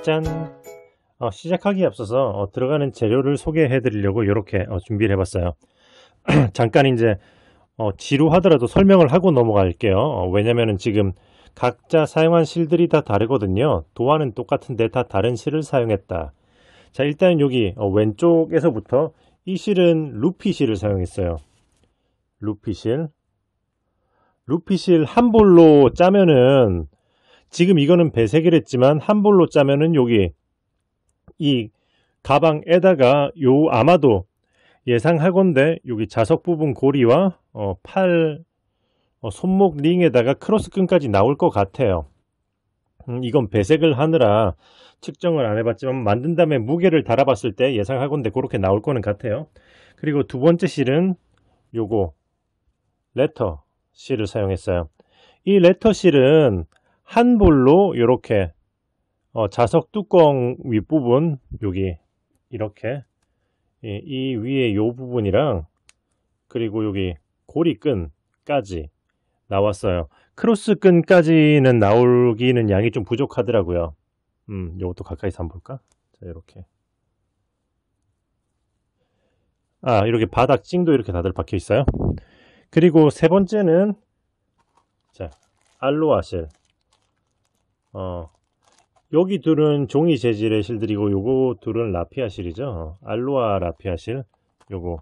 짠! 시작하기에 앞서서 들어가는 재료를 소개해 드리려고 이렇게 준비를 해봤어요. 잠깐 이제 지루하더라도 설명을 하고 넘어갈게요. 왜냐면은 지금 각자 사용한 실들이 다 다르거든요. 도안은 똑같은데 다 다른 실을 사용했다. 자, 일단 여기 왼쪽에서부터 이 실은 루피 실을 사용했어요. 루피 실 한 볼로 짜면은, 지금 이거는 배색을 했지만 한 볼로 짜면은 여기 이 가방에다가 아마도 예상하건대 여기 자석 부분 고리와 팔 손목 링에다가 크로스 끈까지 나올 것 같아요. 이건 배색을 하느라 측정을 안 해봤지만 만든 다음에 무게를 달아봤을 때 예상하건대 그렇게 나올 거는 같아요. 그리고 두 번째 실은 요거 레터 실을 사용했어요. 이 레터 실은 한 볼로 이렇게 자석 뚜껑 윗부분 여기 이렇게 이 위에 요 부분이랑 그리고 여기 고리끈까지 나왔어요. 크로스 끈까지는 나오기는 양이 좀 부족하더라고요. 요것도 가까이서 한번 볼까? 자, 이렇게 이렇게 바닥 찡도 이렇게 다들 박혀 있어요. 그리고 세 번째는 자, 알로하 실. 여기 둘은 종이 재질의 실들이고 요거 둘은 라피아 실이죠. 알로하 라피아 실. 요거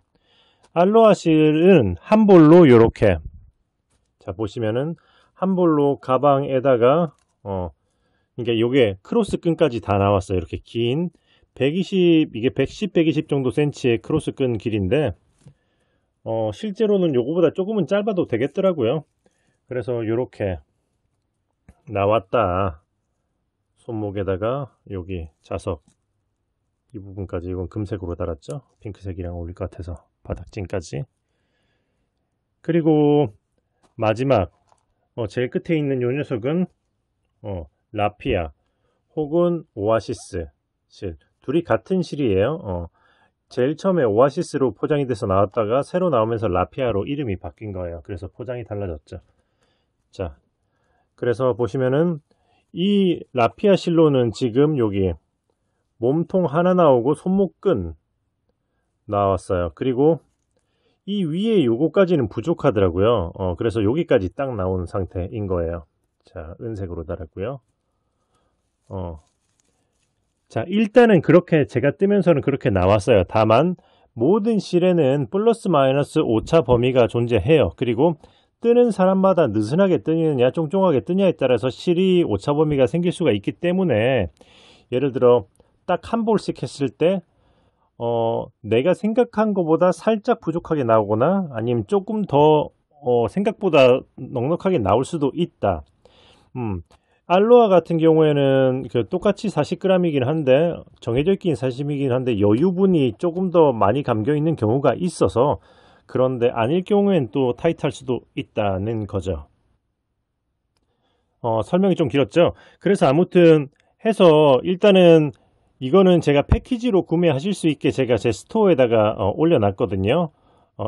알로하 실은 한 볼로 요렇게, 자 보시면은 한 볼로 가방에다가 그러니까 요게 크로스 끈까지 다 나왔어요. 이렇게 긴 120, 이게 110, 120 정도 센치의 크로스 끈 길인데 실제로는 요거보다 조금은 짧아도 되겠더라고요. 그래서 요렇게 나왔다. 손목에다가 여기 자석 이 부분까지, 이건 금색으로 달았죠. 핑크색이랑 어울릴 것 같아서 바닥진까지. 그리고 마지막 제일 끝에 있는 요 녀석은 라피아 혹은 오아시스 실, 둘이 같은 실이에요. 제일 처음에 오아시스로 포장이 돼서 나왔다가 새로 나오면서 라피아로 이름이 바뀐 거예요. 그래서 포장이 달라졌죠. 자, 그래서 보시면은 이 라피아 실로는 지금 여기 몸통 하나 나오고 손목끈 나왔어요. 그리고 이 위에 요거까지는 부족하더라고요. 그래서 여기까지 딱 나오는 상태인 거예요. 자, 은색으로 달았고요. 자, 일단은 그렇게 제가 뜨면서는 그렇게 나왔어요. 다만 모든 실에는 플러스 마이너스 오차 범위가 존재해요. 그리고 뜨는 사람마다 느슨하게 뜨느냐 쫑쫑하게 뜨냐에 따라서 실이 오차 범위가 생길 수가 있기 때문에, 예를 들어 딱 한 볼씩 했을 때 내가 생각한 것보다 살짝 부족하게 나오거나 아니면 조금 더 생각보다 넉넉하게 나올 수도 있다. 알로하 같은 경우에는 똑같이 40g이긴 한데, 정해져 있긴 40이긴 한데 여유분이 조금 더 많이 감겨 있는 경우가 있어서, 그런데 아닐 경우엔 또 타이트할 수도 있다는 거죠. 설명이 좀 길었죠. 그래서 아무튼 해서 일단은 이거는 제가 패키지로 구매하실 수 있게 제가 제 스토어에다가 올려놨거든요.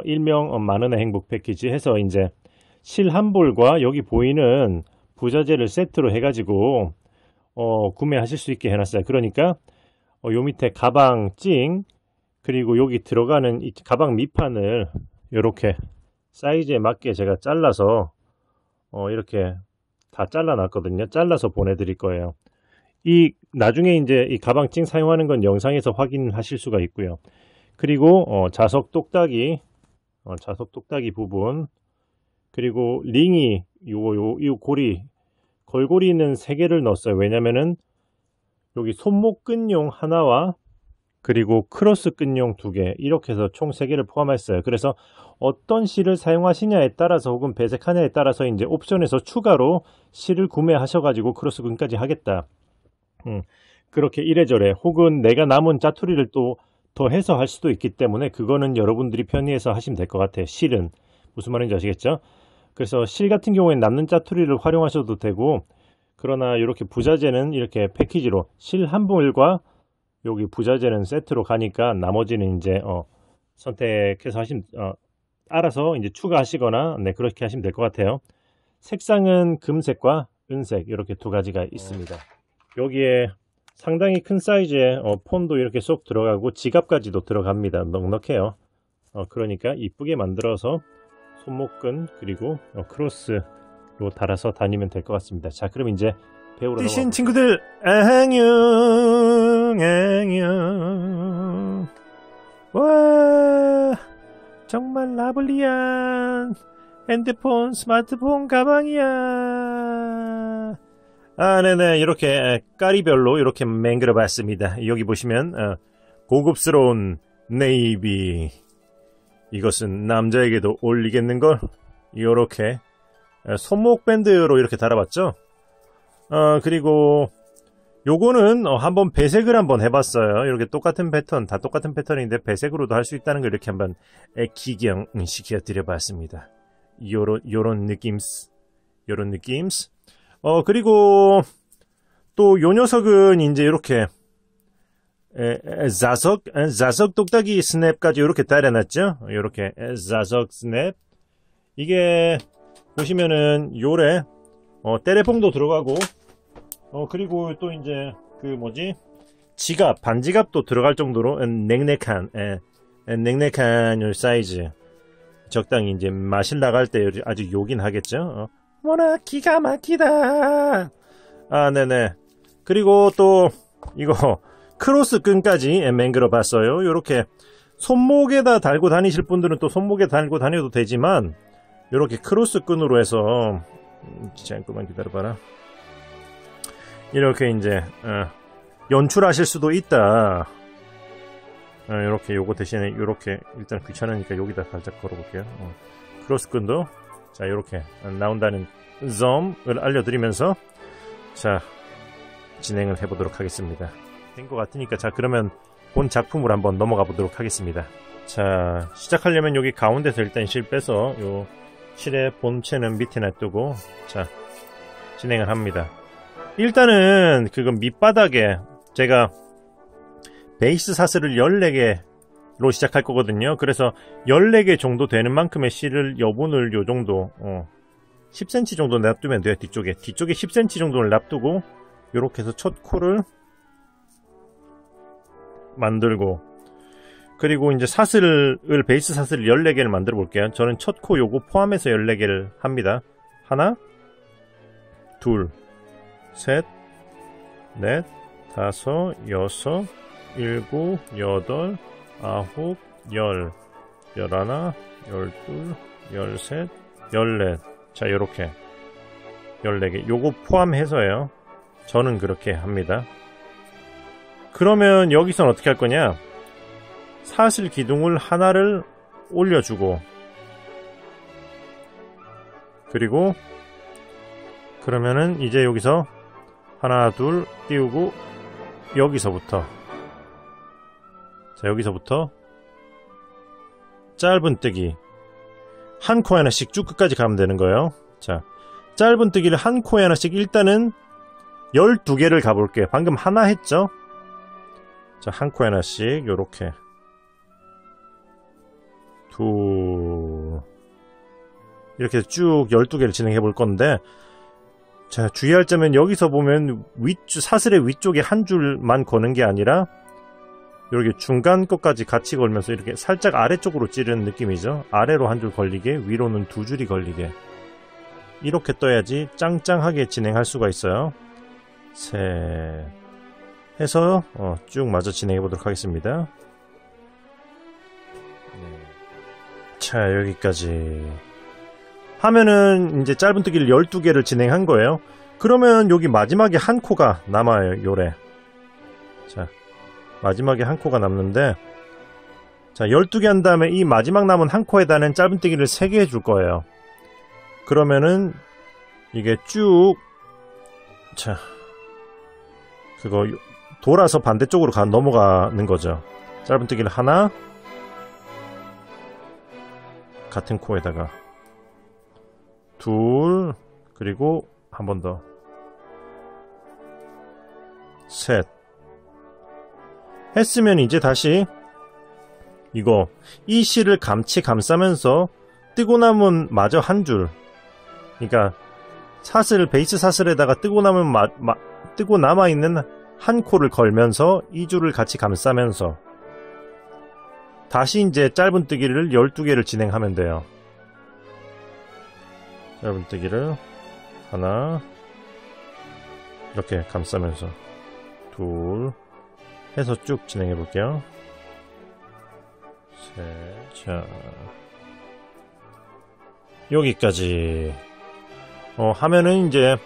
일명 만원의 행복 패키지 해서 이제 실 한 볼과 여기 보이는 부자재를 세트로 해가지고 구매하실 수 있게 해놨어요. 그러니까 요 밑에 가방 찡, 그리고 여기 들어가는 이 가방 밑판을 이렇게 사이즈에 맞게 제가 잘라서 이렇게 다 잘라 놨거든요. 잘라서 보내드릴 거예요. 나중에 이제 이 가방 찡 사용하는 건 영상에서 확인하실 수가 있고요. 그리고 자석 똑딱이 부분, 그리고 링이 요 고리, 걸고리는 3개를 넣었어요. 왜냐면은 여기 손목끈용 하나와 그리고 크로스 끈용 2개, 이렇게 해서 총 3개를 포함했어요. 그래서 어떤 실을 사용하시냐에 따라서 혹은 배색하냐에 따라서 이제 옵션에서 추가로 실을 구매하셔가지고 크로스 끈까지 하겠다. 그렇게 이래저래, 혹은 내가 남은 짜투리를 또 더 해서 할 수도 있기 때문에 그거는 여러분들이 편의해서 하시면 될 것 같아요. 실은 무슨 말인지 아시겠죠? 그래서 실 같은 경우에는 남는 짜투리를 활용하셔도 되고, 그러나 이렇게 부자재는 이렇게 패키지로 실 한 볼과 여기 부자재는 세트로 가니까 나머지는 이제 선택해서 알아서 이제 추가하시거나 네, 그렇게 하시면 될 것 같아요. 색상은 금색과 은색 이렇게 두 가지가 있습니다. 여기에 상당히 큰 사이즈의 폰도 이렇게 쏙 들어가고 지갑까지도 들어갑니다. 넉넉해요. 그러니까 이쁘게 만들어서 손목끈 그리고 크로스로 달아서 다니면 될 것 같습니다. 자, 그럼 이제 배우러 뛰신 친구들 안녕. 와, 정말 라블리한 핸드폰, 스마트폰 가방이야. 네네, 이렇게 까리별로 이렇게 맹글어 봤습니다. 여기 보시면 고급스러운 네이비, 이것은 남자에게도 어울리겠는걸. 이렇게 손목 밴드로 이렇게 달아봤죠. 그리고 요거는 한번 배색을 한번 해봤어요. 이렇게 똑같은 패턴, 다 똑같은 패턴인데 배색으로도 할 수 있다는 걸 이렇게 한번 기경시켜 드려봤습니다. 요런 느낌스. 그리고 또 요 녀석은 이제 이렇게 자석 똑딱이 스냅까지 이렇게 달아놨죠. 이렇게 자석 스냅. 이게 보시면은 요래 떼레봉도 들어가고 그리고 또 이제 지갑, 반지갑도 들어갈 정도로 냉랭한 요 사이즈. 적당히 이제 마실 나갈 때 아주 요긴 하겠죠. 뭐라 기가 막히다. 네네. 그리고 또 이거 크로스 끈까지 맹글어 봤어요. 요렇게 손목에다 달고 다니실 분들은 또 손목에 달고 다녀도 되지만 요렇게 크로스 끈으로 해서 잠깐만 기다려봐라. 이렇게 이제 연출하실 수도 있다. 이렇게 요거 대신에 요렇게 일단 귀찮으니까 여기다 살짝 걸어볼게요. 크로스 끈도 자 이렇게 나온다는 점을 알려드리면서 자 진행을 해보도록 하겠습니다. 된 것 같으니까 자 그러면 본 작품으로 한번 넘어가 보도록 하겠습니다. 자 시작하려면 여기 가운데서 일단 실 빼서 요 실의 본체는 밑에 놔두고 자 진행을 합니다. 일단은 그건 밑바닥에 제가 베이스 사슬을 14개로 시작할 거거든요. 그래서 14개 정도 되는 만큼의 실을 여분을 요 정도 10cm 정도 놔두면 돼요. 뒤쪽에 10cm 정도를 놔두고 요렇게 해서 첫 코를 만들고 그리고 이제 베이스 사슬을 14개를 만들어 볼게요. 저는 첫 코 요거 포함해서 14개를 합니다. 하나 둘 셋 넷 다섯 여섯 일곱 여덟 아홉 열 열하나 열둘 열셋 열넷 자 요렇게 14개 요거 포함해서요. 저는 그렇게 합니다. 그러면 여기선 어떻게 할 거냐, 사슬 기둥을 하나를 올려주고 그리고 그러면은 이제 여기서 하나 둘 띄우고 여기서부터 짧은뜨기 한 코에 하나씩 쭉 끝까지 가면 되는 거예요. 자 짧은뜨기를 한 코에 하나씩 일단은 12개를 가볼게요. 방금 하나 했죠? 자, 한 코에 하나씩 요렇게 둘 이렇게 쭉 12개를 진행해 볼 건데 자 주의할 점은 여기서 보면 사슬의 위쪽에 한 줄만 거는 게 아니라 이렇게 중간 것까지 같이 걸면서 이렇게 살짝 아래쪽으로 찌르는 느낌이죠. 아래로 한 줄 걸리게 위로는 두 줄이 걸리게 이렇게 떠야지 짱짱하게 진행할 수가 있어요. 셋 해서 쭉 마저 진행해 보도록 하겠습니다. 자 여기까지 하면은 이제 짧은뜨기를 12개를 진행한 거예요. 그러면 여기 마지막에 한 코가 남아요. 요래 자 마지막에 한 코가 남는데 자 12개 한 다음에 이 마지막 남은 한 코에다는 짧은뜨기를 3개 해줄 거예요. 그러면은 이게 쭉 자 그거 돌아서 반대쪽으로 넘어가는 거죠. 짧은뜨기를 하나 같은 코에다가 둘, 그리고 한 번 더. 셋. 했으면 이제 다시 이거 이 실을 감싸면서 뜨고 남은 마저 한 줄, 그러니까 베이스 사슬에다가 뜨고 남아있는 한 코를 걸면서 이 줄을 같이 감싸면서 다시 이제 짧은뜨기를 12개를 진행하면 돼요. 짧은뜨기를 하나 이렇게 감싸면서 둘 해서 쭉 진행해 볼게요. 셋. 자, 여기까지 하면은 이제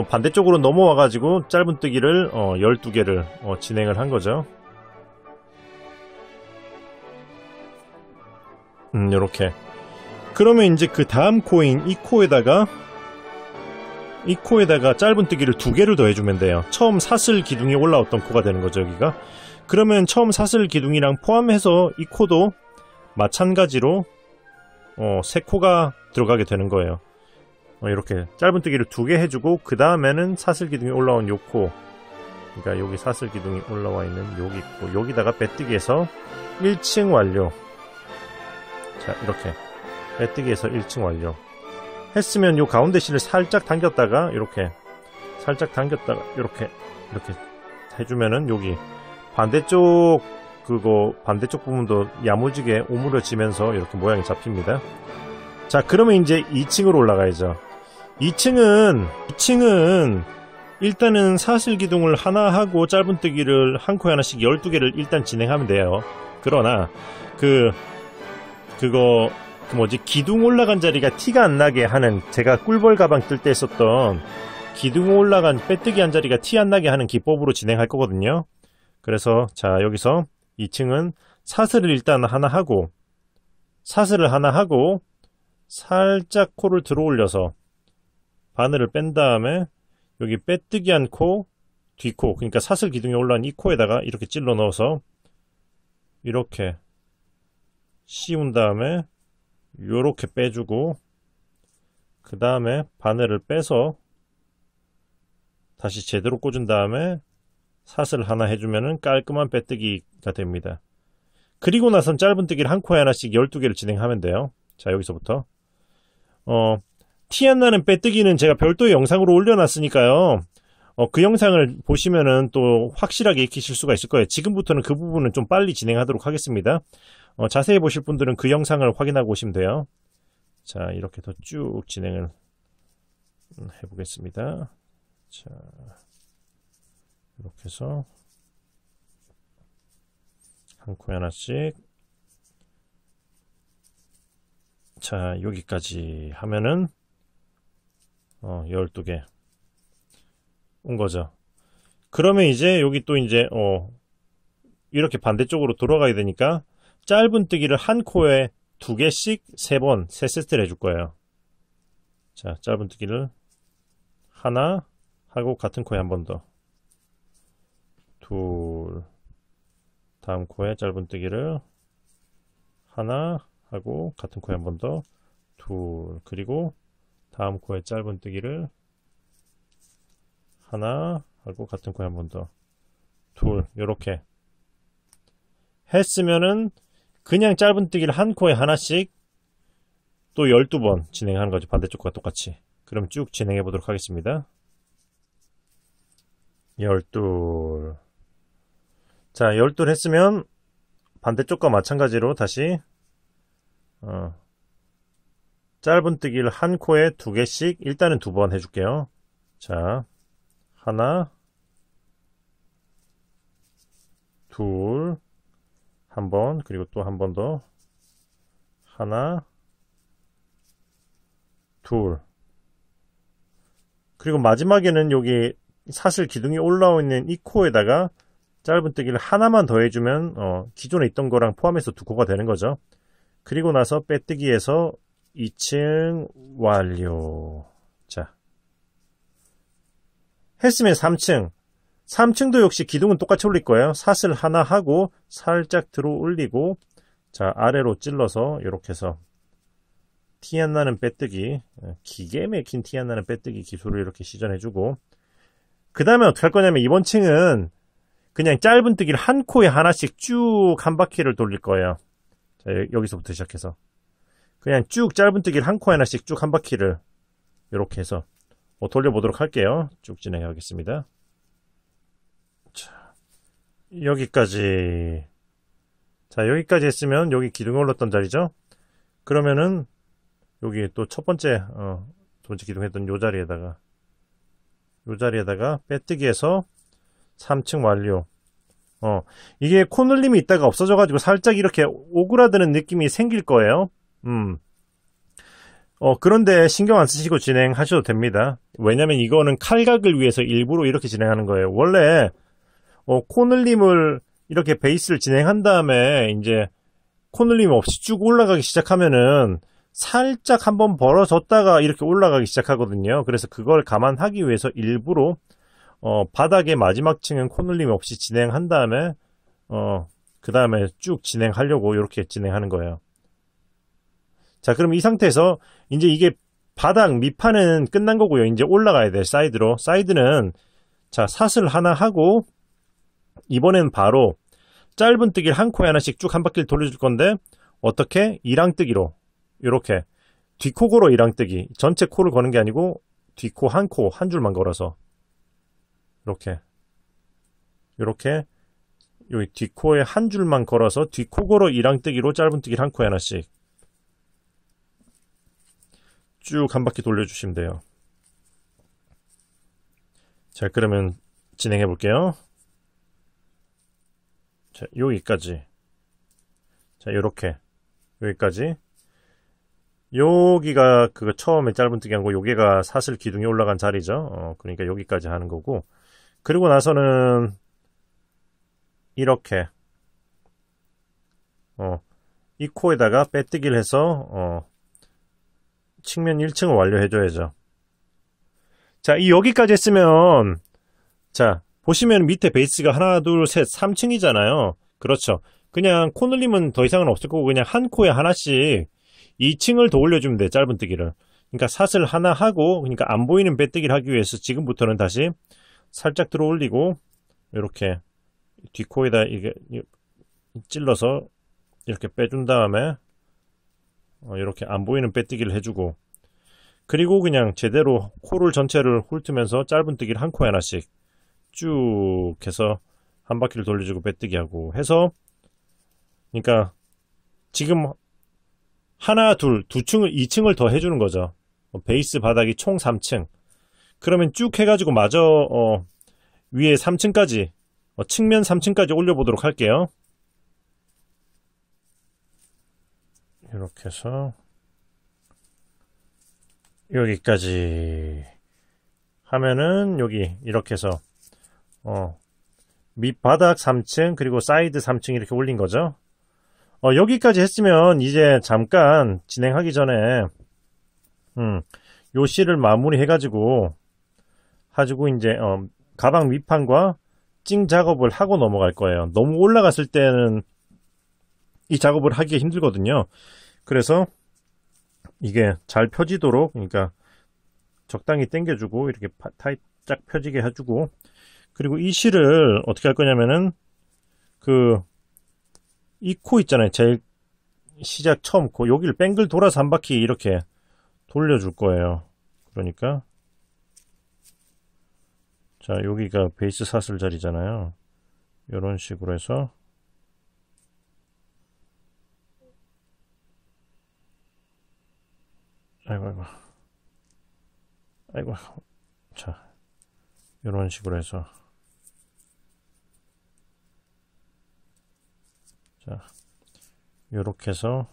반대쪽으로 넘어와 가지고 짧은뜨기를 12개를 진행을 한 거죠. 요렇게. 그러면 이제 그 다음 코인 이 코에다가 짧은뜨기를 2개를 더 해주면 돼요. 처음 사슬 기둥이 올라왔던 코가 되는 거죠, 여기가. 그러면 처음 사슬 기둥이랑 포함해서 이 코도 마찬가지로 3코가 들어가게 되는 거예요. 이렇게 짧은뜨기를 2개 해주고 그 다음에는 사슬 기둥이 올라온 요 코, 그러니까 여기 사슬 기둥이 올라와 있는 여기 코, 여기다가 빼뜨기해서 1층 완료. 자, 이렇게 빼뜨기해서 1층 완료 했으면 요 가운데 실을 살짝 당겼다가 이렇게 살짝 당겼다가 이렇게 해주면은 여기 반대쪽 반대쪽 부분도 야무지게 오므려지면서 이렇게 모양이 잡힙니다. 자, 그러면 이제 2층으로 올라가야죠. 2층은 일단은 사슬 기둥을 하나 하고 짧은뜨기를 한 코에 하나씩 12개를 일단 진행하면 돼요. 그러나 기둥 올라간 자리가 티가 안 나게 하는, 제가 꿀벌 가방 뜰 때 썼던 기둥 올라간 빼뜨기 한 자리가 티 안 나게 하는 기법으로 진행할 거거든요. 그래서 자, 여기서 2층은 사슬을 일단 하나 하고 살짝 코를 들어 올려서 바늘을 뺀 다음에 여기 빼뜨기 한 코, 뒷코, 그러니까 사슬 기둥이 올라온 이 코에다가 이렇게 찔러 넣어서 이렇게 씌운 다음에 요렇게 빼주고 그 다음에 바늘을 빼서 다시 제대로 꽂은 다음에 사슬 하나 해주면은 깔끔한 빼뜨기가 됩니다. 그리고 나선 짧은뜨기를 한 코에 하나씩 12개를 진행하면 돼요. 자, 여기서부터 티 안 나는 빼뜨기는 제가 별도의 영상으로 올려놨으니까요. 그 영상을 보시면은 또 확실하게 익히실 수가 있을 거예요. 지금부터는 그 부분은 좀 빨리 진행하도록 하겠습니다. 자세히 보실 분들은 그 영상을 확인하고 오시면 돼요. 자, 이렇게 더 쭉 진행을 해보겠습니다. 자, 이렇게 해서 한 코에 하나씩. 자, 여기까지 하면은 12개 온 거죠. 그러면 이제 여기 또 이제 이렇게 반대쪽으로 돌아가야 되니까 짧은뜨기를 한 코에 2개씩 3번 3세트를 해줄 거예요. 자, 짧은뜨기를 하나 하고 같은 코에 한 번 더, 둘, 다음 코에 짧은뜨기를 하나 하고 같은 코에 한 번 더, 둘, 그리고 다음 코에 짧은뜨기를 하나 하고 같은 코에 한 번 더, 둘, 요렇게 했으면은 그냥 짧은뜨기를 한 코에 하나씩 또 12번 진행하는 거죠. 반대쪽과 똑같이. 그럼 쭉 진행해 보도록 하겠습니다. 12. 자, 12 했으면 반대쪽과 마찬가지로 다시 짧은뜨기를 한 코에 2개씩 일단은 2번 해줄게요. 자, 하나, 둘, 한 번, 그리고 또 한 번 더, 하나, 둘, 그리고 마지막에는 여기 사슬 기둥이 올라와 있는 이 코에다가 짧은뜨기를 하나만 더 해주면 기존에 있던 거랑 포함해서 2코가 되는 거죠. 그리고 나서 빼뜨기해서 2층 완료. 자, 했으면 3층도 역시 기둥은 똑같이 올릴 거예요. 사슬 하나 하고 살짝 들어 올리고, 자, 아래로 찔러서 이렇게 해서 티 안 나는 빼뜨기, 기계 막힌 티 안 나는 빼뜨기 기술을 이렇게 시전해주고, 그 다음에 어떻게 할 거냐면 이번 층은 그냥 짧은 뜨기를 한 코에 하나씩 쭉 한 바퀴를 돌릴 거예요. 자, 여기서부터 시작해서 그냥 쭉 짧은 뜨기를 한 코에 하나씩 쭉 한 바퀴를 이렇게 해서 돌려보도록 할게요. 쭉 진행하겠습니다. 자, 여기까지. 자, 여기까지 했으면 여기 기둥이 올랐던 자리죠. 그러면은 여기 또 첫 번째 기둥 했던 요 자리에다가 빼뜨기해서 3층 완료. 이게 코늘림이 있다가 없어져가지고 살짝 이렇게 오그라드는 느낌이 생길 거예요. 그런데 신경 안 쓰시고 진행하셔도 됩니다. 왜냐면 이거는 칼각을 위해서 일부러 이렇게 진행하는 거예요. 원래 코늘림을 이렇게 베이스를 진행한 다음에 이제 코늘림 없이 쭉 올라가기 시작하면은 살짝 한번 벌어졌다가 이렇게 올라가기 시작하거든요. 그래서 그걸 감안하기 위해서 일부러 바닥의 마지막 층은 코늘림 없이 진행한 다음에 그 다음에 쭉 진행하려고 이렇게 진행하는 거예요. 자, 그럼 이 상태에서 이제 이게 바닥 밑판은 끝난 거고요. 이제 올라가야 돼. 사이드로. 사이드는 자, 사슬 하나 하고 이번엔 바로 짧은 뜨기를 한 코에 하나씩 쭉 한 바퀴를 돌려줄 건데 어떻게? 이랑뜨기로 이렇게 뒷코고로 이랑뜨기. 전체 코를 거는 게 아니고 뒷코 한 줄만 걸어서 이렇게 여기 뒷코에 한 줄만 걸어서 뒷코고로 이랑뜨기로 짧은 뜨기를 한 코에 하나씩 쭉 한 바퀴 돌려주시면 돼요. 자, 그러면 진행해 볼게요. 자, 여기까지. 자, 요렇게 여기까지. 여기가 그거 처음에 짧은뜨기 한 거, 여기가 사슬 기둥이 올라간 자리죠. 그러니까 여기까지 하는 거고, 그리고 나서는 이렇게 이 코에다가 빼뜨기를 해서 측면 1층을 완료해줘야죠. 자, 이 여기까지 했으면, 자, 보시면 밑에 베이스가 하나, 둘, 셋, 3층이잖아요. 그렇죠. 그냥 코늘림은 더 이상은 없을 거고 그냥 한 코에 하나씩 2층을 더 올려주면 돼. 짧은뜨기를. 그러니까 사슬 하나 하고, 그러니까 안 보이는 빼뜨기를 하기 위해서 지금부터는 다시 살짝 들어 올리고 이렇게 뒷코에다 이게 찔러서 이렇게 빼준 다음에 이렇게 안 보이는 빼뜨기를 해주고, 그리고 그냥 제대로 코를 전체를 훑으면서 짧은뜨기를 한 코에 하나씩 쭉 해서 한 바퀴를 돌려주고 빼뜨기 하고 해서, 그러니까 지금 하나, 둘, 두 층을, 2층을 더 해주는 거죠. 베이스 바닥이 총 3층. 그러면 쭉 해가지고 마저 위에 3층까지 측면 3층까지 올려보도록 할게요. 이렇게 해서 여기까지 하면은 여기 이렇게 해서 밑바닥 3층 그리고 사이드 3층 이렇게 올린 거죠. 여기까지 했으면 이제 잠깐 진행하기 전에 요 실을 마무리 해가지고 이제 가방 밑판과 찡 작업을 하고 넘어갈 거예요. 너무 올라갔을 때는 이 작업을 하기가 힘들거든요. 그래서 이게 잘 펴지도록, 그러니까 적당히 당겨주고 이렇게 쫙 펴지게 해주고, 그리고 이 실을 어떻게 할 거냐면은 이 코 있잖아요. 제일 시작 처음 코, 여기를 뱅글 돌아서 한 바퀴 이렇게 돌려줄 거예요. 그러니까 자, 여기가 베이스 사슬 자리잖아요. 이런 식으로 해서 아이고 자, 이런 식으로 해서 자, 요렇게 해서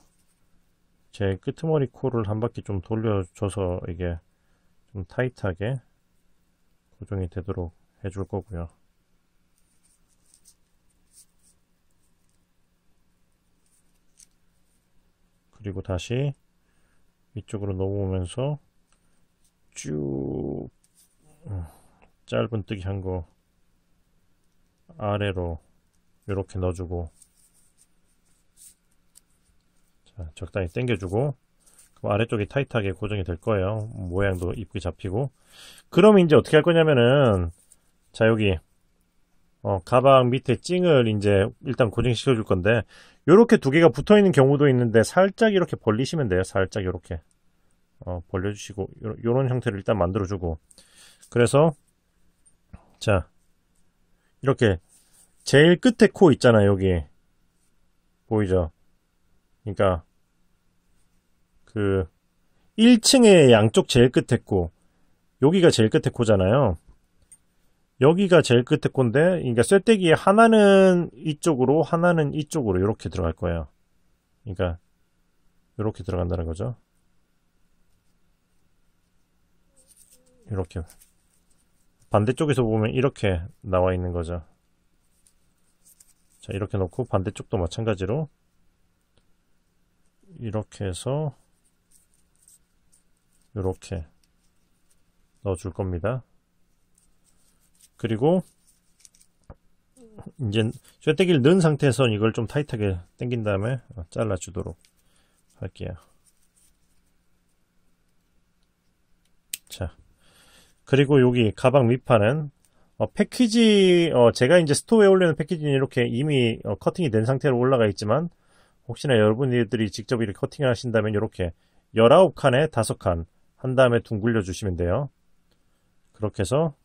제 끄트머리 코를 한 바퀴 좀 돌려줘서 이게 좀 타이트하게 고정이 되도록 해줄 거고요. 그리고 다시 이쪽으로 넘어오면서 쭉 짧은뜨기 한 거 아래로 이렇게 넣어주고, 자, 적당히 당겨주고, 그럼 아래쪽이 타이트하게 고정이 될 거예요. 모양도 이쁘게 잡히고. 그러면 이제 어떻게 할 거냐면은, 자, 여기, 가방 밑에 찡을 이제 일단 고정시켜 줄 건데, 요렇게 두 개가 붙어 있는 경우도 있는데, 살짝 이렇게 벌리시면 돼요. 살짝 이렇게. 벌려주시고, 요런 형태를 일단 만들어주고. 그래서, 자, 이렇게, 제일 끝에 코 있잖아요, 여기. 보이죠? 그러니까, 1층의 양쪽 제일 끝에 코. 여기가 제일 끝에 코잖아요. 여기가 제일 끝에 코인데, 그러니까 쇠떼기에 하나는 이쪽으로, 하나는 이쪽으로 이렇게 들어갈 거예요. 그러니까 이렇게 들어간다는 거죠. 이렇게 반대쪽에서 보면 이렇게 나와 있는 거죠. 자, 이렇게 놓고 반대쪽도 마찬가지로 이렇게 해서 이렇게 넣어줄 겁니다. 그리고 이제 쇠떼기를 넣은 상태에서 이걸 좀 타이트하게 당긴 다음에 잘라주도록 할게요. 자, 그리고 여기 가방 밑판은 패키지, 제가 이제 스토어에 올리는 패키지는 이렇게 이미 커팅이 된 상태로 올라가 있지만, 혹시나 여러분들이 직접 이렇게 커팅을 하신다면 이렇게 19칸에 5칸 한 다음에 둥글려 주시면 돼요. 그렇게 해서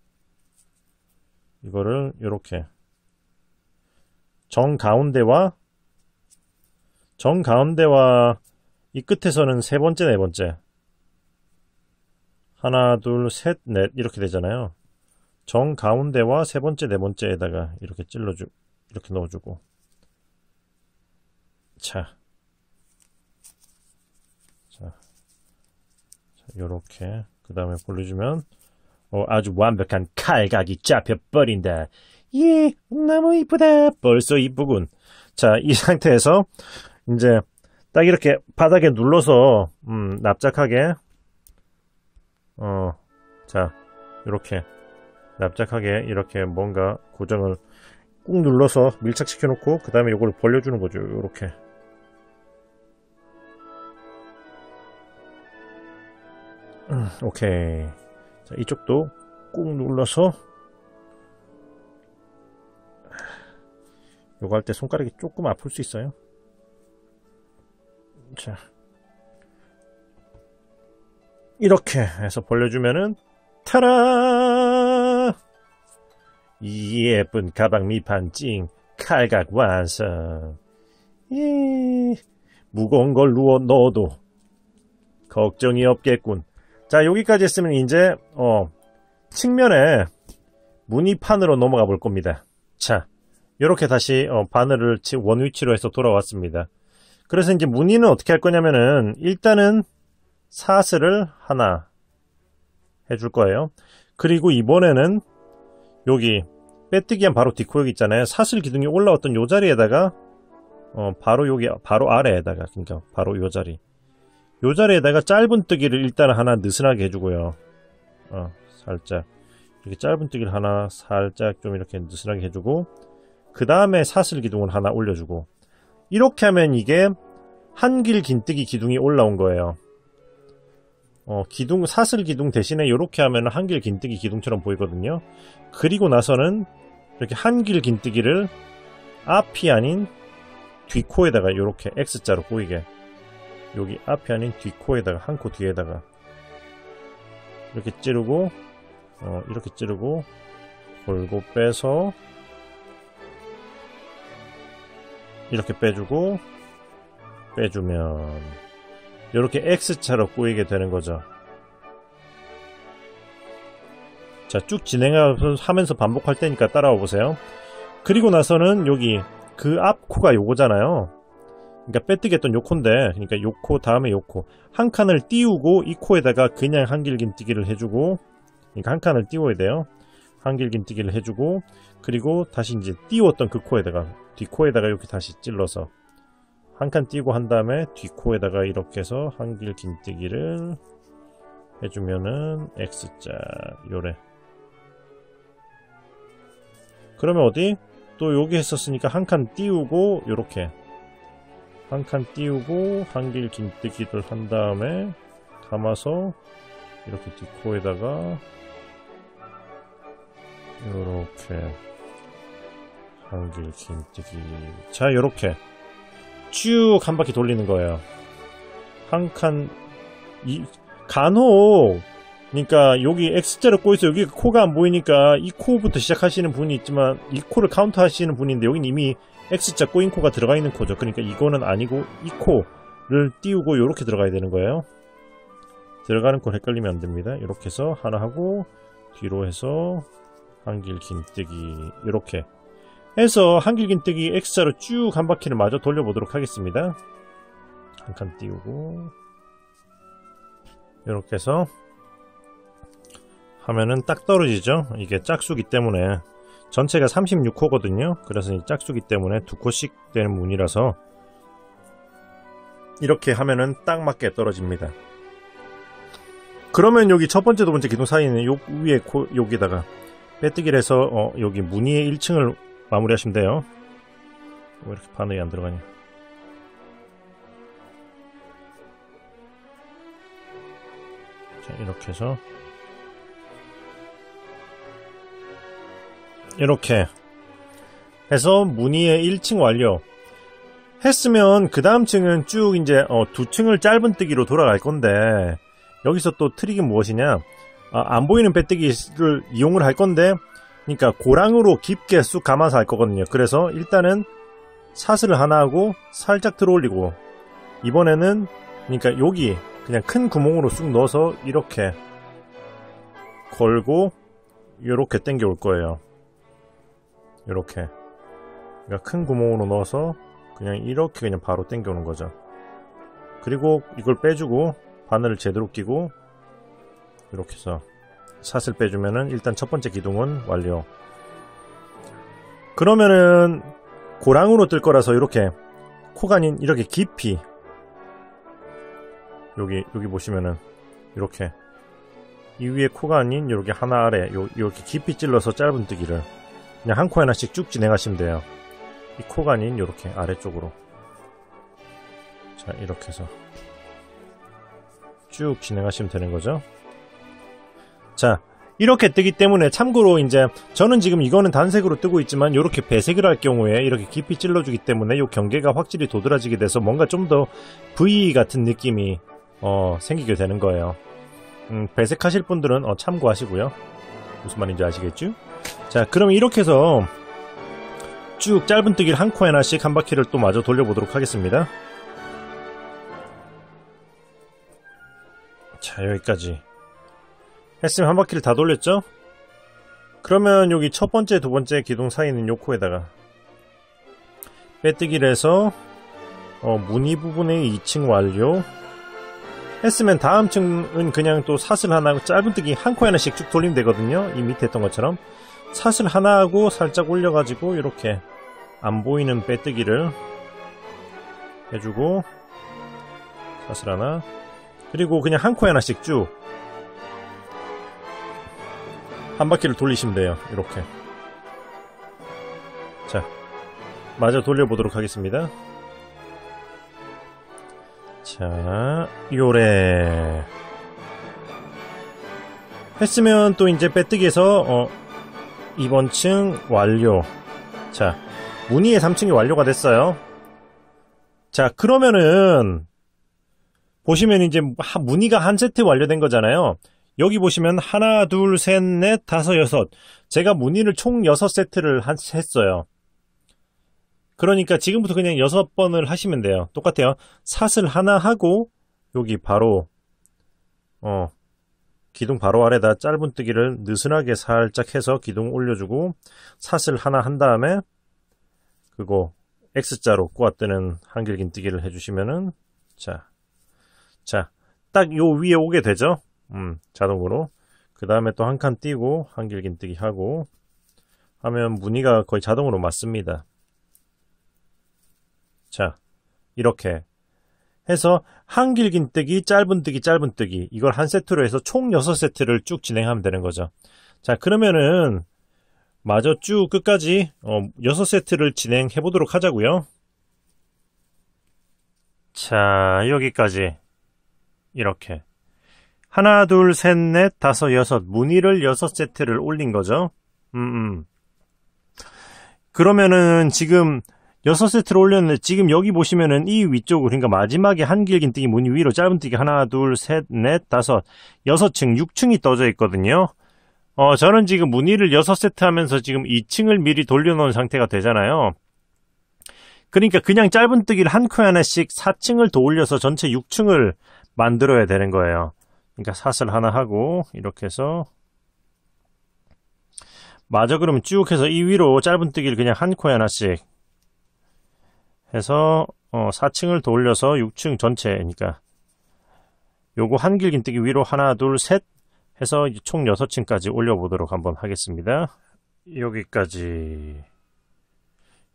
이거를 이렇게 정가운데와 이 끝에서는 세 번째, 네 번째, 하나, 둘, 셋, 넷 이렇게 되잖아요. 정가운데와 세 번째, 네 번째에다가 이렇게 이렇게 넣어주고. 자, 요렇게 그 다음에 벌려주면 아주 완벽한 칼각이 잡혀버린다. 예, 너무 이쁘다. 벌써 이쁘군. 자, 이 상태에서 이제 딱 이렇게 바닥에 눌러서 납작하게 자, 이렇게 납작하게 이렇게 뭔가 고정을 꾹 눌러서 밀착시켜 놓고 그 다음에 이걸 벌려주는 거죠. 이렇게. 오케이. 자, 이쪽도 꾹 눌러서 요거 할 때 손가락이 조금 아플 수 있어요. 자, 이렇게 해서 벌려주면은 타라! 예쁜 가방 밑판 찡 칼각 완성. 예, 무거운 걸 넣어도 걱정이 없겠군. 자, 여기까지 했으면 이제 측면에 무늬판으로 넘어가 볼 겁니다. 자, 이렇게 다시 바늘을 원 위치로 해서 돌아왔습니다. 그래서 이제 무늬는 어떻게 할 거냐면은 일단은 사슬을 하나 해줄 거예요. 그리고 이번에는 여기 빼뜨기한 바로 뒷코역 있잖아요. 사슬 기둥이 올라왔던 요 자리에다가 바로 여기 바로 아래에다가, 그러니까 바로 요 자리, 요 자리에다가 짧은 뜨기를 일단 하나 느슨하게 해주고요. 살짝 이렇게 짧은 뜨기를 하나 살짝 좀 이렇게 느슨하게 해주고, 그 다음에 사슬 기둥을 하나 올려주고, 이렇게 하면 이게 한길 긴뜨기 기둥이 올라온 거예요. 사슬 기둥 대신에 이렇게 하면 한길 긴뜨기 기둥처럼 보이거든요. 그리고 나서는 이렇게 한길 긴뜨기를 앞이 아닌 뒷코에다가 이렇게 X자로 보이게, 여기 앞이 아닌 뒷코에다가, 한 코 뒤에다가 이렇게 찌르고 이렇게 찌르고 골고 빼서 이렇게 빼주고 빼주면 이렇게 X자로 꼬이게 되는 거죠. 자, 쭉 진행하면서 반복할 테니까 따라와 보세요. 그리고 나서는 여기 그 앞 코가 요거잖아요. 그러니까 빼뜨기 했던 요 코인데, 그러니까 요 코 다음에 요 코 한 칸을 띄우고 이 코에다가 그냥 한길 긴뜨기를 해주고, 그러니까 한 칸을 띄워야 돼요. 한길 긴뜨기를 해주고, 그리고 다시 이제 띄웠던 그 코에다가, 뒷코에다가 이렇게 다시 찔러서 한 칸 띄우고 한 다음에 뒷코에다가 이렇게 해서 한길 긴뜨기를 해주면은 X자 요래. 그러면 어디? 또 여기 했었으니까 한 칸 띄우고 요렇게 한 칸 띄우고 한길 긴뜨기를 한 다음에 감아서 이렇게 뒷코에다가 요렇게 한길 긴뜨기. 자, 요렇게 쭉 한 바퀴 돌리는 거예요. 한 칸, 간혹, 그러니까 여기 X자로 꼬여서 여기 코가 안 보이니까 이 코부터 시작하시는 분이 있지만 이 코를 카운트 하시는 분인데 여긴 이미 X자 꼬인 코가 들어가 있는 코죠. 그러니까 이거는 아니고 이 코를 띄우고 요렇게 들어가야 되는 거예요. 들어가는 코 헷갈리면 안 됩니다. 이렇게 해서 하나 하고 뒤로 해서 한길 긴뜨기 이렇게 해서 한길 긴뜨기 X자로 쭉 한 바퀴를 마저 돌려보도록 하겠습니다. 한 칸 띄우고 이렇게 해서 하면은 딱 떨어지죠. 이게 짝수기 때문에 전체가 36코거든요. 그래서 이 짝수기 때문에 2코씩 되는 문이라서 이렇게 하면은 딱 맞게 떨어집니다. 그러면 여기 첫 번째, 두 번째 기둥 사이는 요 위에 여기다가 빼뜨기를 해서 여기 무늬의 1층을 마무리하시면 돼요. 왜 이렇게 바늘이 안 들어가냐. 자, 이렇게 해서 이렇게 해서 무늬의 1층 완료 했으면 그 다음 층은 쭉 이제 두 층을 짧은 뜨기로 돌아갈 건데 여기서 또 트릭은 무엇이냐, 안 보이는 빼뜨기를 이용을 할 건데 그러니까 고랑으로 깊게 쑥 감아서 할 거거든요. 그래서 일단은 사슬을 하나 하고 살짝 들어 올리고 이번에는 그러니까 여기 그냥 큰 구멍으로 쑥 넣어서 이렇게 걸고 이렇게 당겨 올 거예요. 이렇게 그러니까 큰 구멍으로 넣어서 그냥 이렇게 그냥 바로 당겨 오는 거죠. 그리고 이걸 빼주고 바늘을 제대로 끼고 이렇게 해서 사슬 빼주면은 일단 첫 번째 기둥은 완료. 그러면은 고랑으로 뜰 거라서 이렇게 코가 아닌 이렇게 깊이 여기 보시면은 이렇게 이 위에 코가 아닌 이렇게 하나 아래 이렇게 깊이 찔러서 짧은 뜨기를 그냥 한 코 하나씩 쭉 진행하시면 돼요. 이 코가 아닌 이렇게 아래쪽으로. 자, 이렇게 해서 쭉 진행하시면 되는 거죠. 자, 이렇게 뜨기 때문에 참고로 이제 저는 지금 이거는 단색으로 뜨고 있지만 이렇게 배색을 할 경우에 이렇게 깊이 찔러주기 때문에 이 경계가 확실히 도드라지게 돼서 뭔가 좀 더 V 같은 느낌이 생기게 되는 거예요. 배색하실 분들은 참고하시고요. 무슨 말인지 아시겠죠? 자, 그럼 이렇게 해서 쭉 짧은 뜨기를 한 코 하나씩 한 바퀴를 또 마저 돌려보도록 하겠습니다. 자, 여기까지 했으면 한 바퀴를 다 돌렸죠? 그러면 여기 첫 번째, 두 번째 기둥 사이에 있는 요 코에다가 빼뜨기를 해서 무늬 부분의 2층 완료 했으면 다음 층은 그냥 또 사슬 하나 하고 짧은 뜨기 한 코 하나씩 쭉 돌리면 되거든요. 이 밑에 했던 것처럼 사슬 하나 하고 살짝 올려가지고 이렇게 안 보이는 빼뜨기를 해주고 사슬 하나 그리고 그냥 한 코 하나씩 쭉 한 바퀴를 돌리시면 돼요. 이렇게. 자, 마저 돌려보도록 하겠습니다. 자, 요래 했으면 또 이제 빼뜨기에서 이번 층 완료. 자, 무늬의 3층이 완료가 됐어요. 자, 그러면은 보시면 이제 무늬가 한 세트 완료된 거잖아요. 여기 보시면 하나, 둘, 셋, 넷, 다섯, 여섯. 제가 무늬를 총 6세트를 했어요. 그러니까 지금부터 그냥 6번을 하시면 돼요. 똑같아요. 사슬 하나 하고 여기 바로 기둥 바로 아래다 짧은 뜨기를 느슨하게 살짝 해서 기둥 올려주고 사슬 하나 한 다음에 그거 X자로 꼬아뜨는 한길 긴뜨기를 해주시면은 자, 딱 요 위에 오게 되죠. 자동으로. 그 다음에 또 한 칸 띄고 한길 긴뜨기 하고 하면 무늬가 거의 자동으로 맞습니다. 자, 이렇게 해서 한길 긴뜨기, 짧은 뜨기, 짧은 뜨기 이걸 한 세트로 해서 총 6세트를 쭉 진행하면 되는 거죠. 자, 그러면은 마저 쭉 끝까지 6세트를 진행해 보도록 하자고요. 자, 여기까지 이렇게 하나, 둘, 셋, 넷, 다섯, 여섯 무늬를 6세트를 올린 거죠. 그러면은 지금 6세트를 올렸는데 지금 여기 보시면은 이 위쪽으로, 그러니까 마지막에 한길 긴뜨기 무늬 위로 짧은뜨기 하나, 둘, 셋, 넷, 다섯, 6층, 6층이 떠져 있거든요. 저는 지금 무늬를 6세트 하면서 지금 2층을 미리 돌려놓은 상태가 되잖아요. 그러니까 그냥 짧은뜨기를 한 코에 하나씩 4층을 더 올려서 전체 6층을 만들어야 되는 거예요. 그러니까 사슬 하나 하고 이렇게 해서 마저 그러면 쭉 해서 이 위로 짧은뜨기를 그냥 한 코에 하나씩 해서 4층을 더 올려서 6층 전체니까 요거 한길 긴뜨기 위로 하나, 둘, 셋 해서 총 6층까지 올려보도록 한번 하겠습니다. 여기까지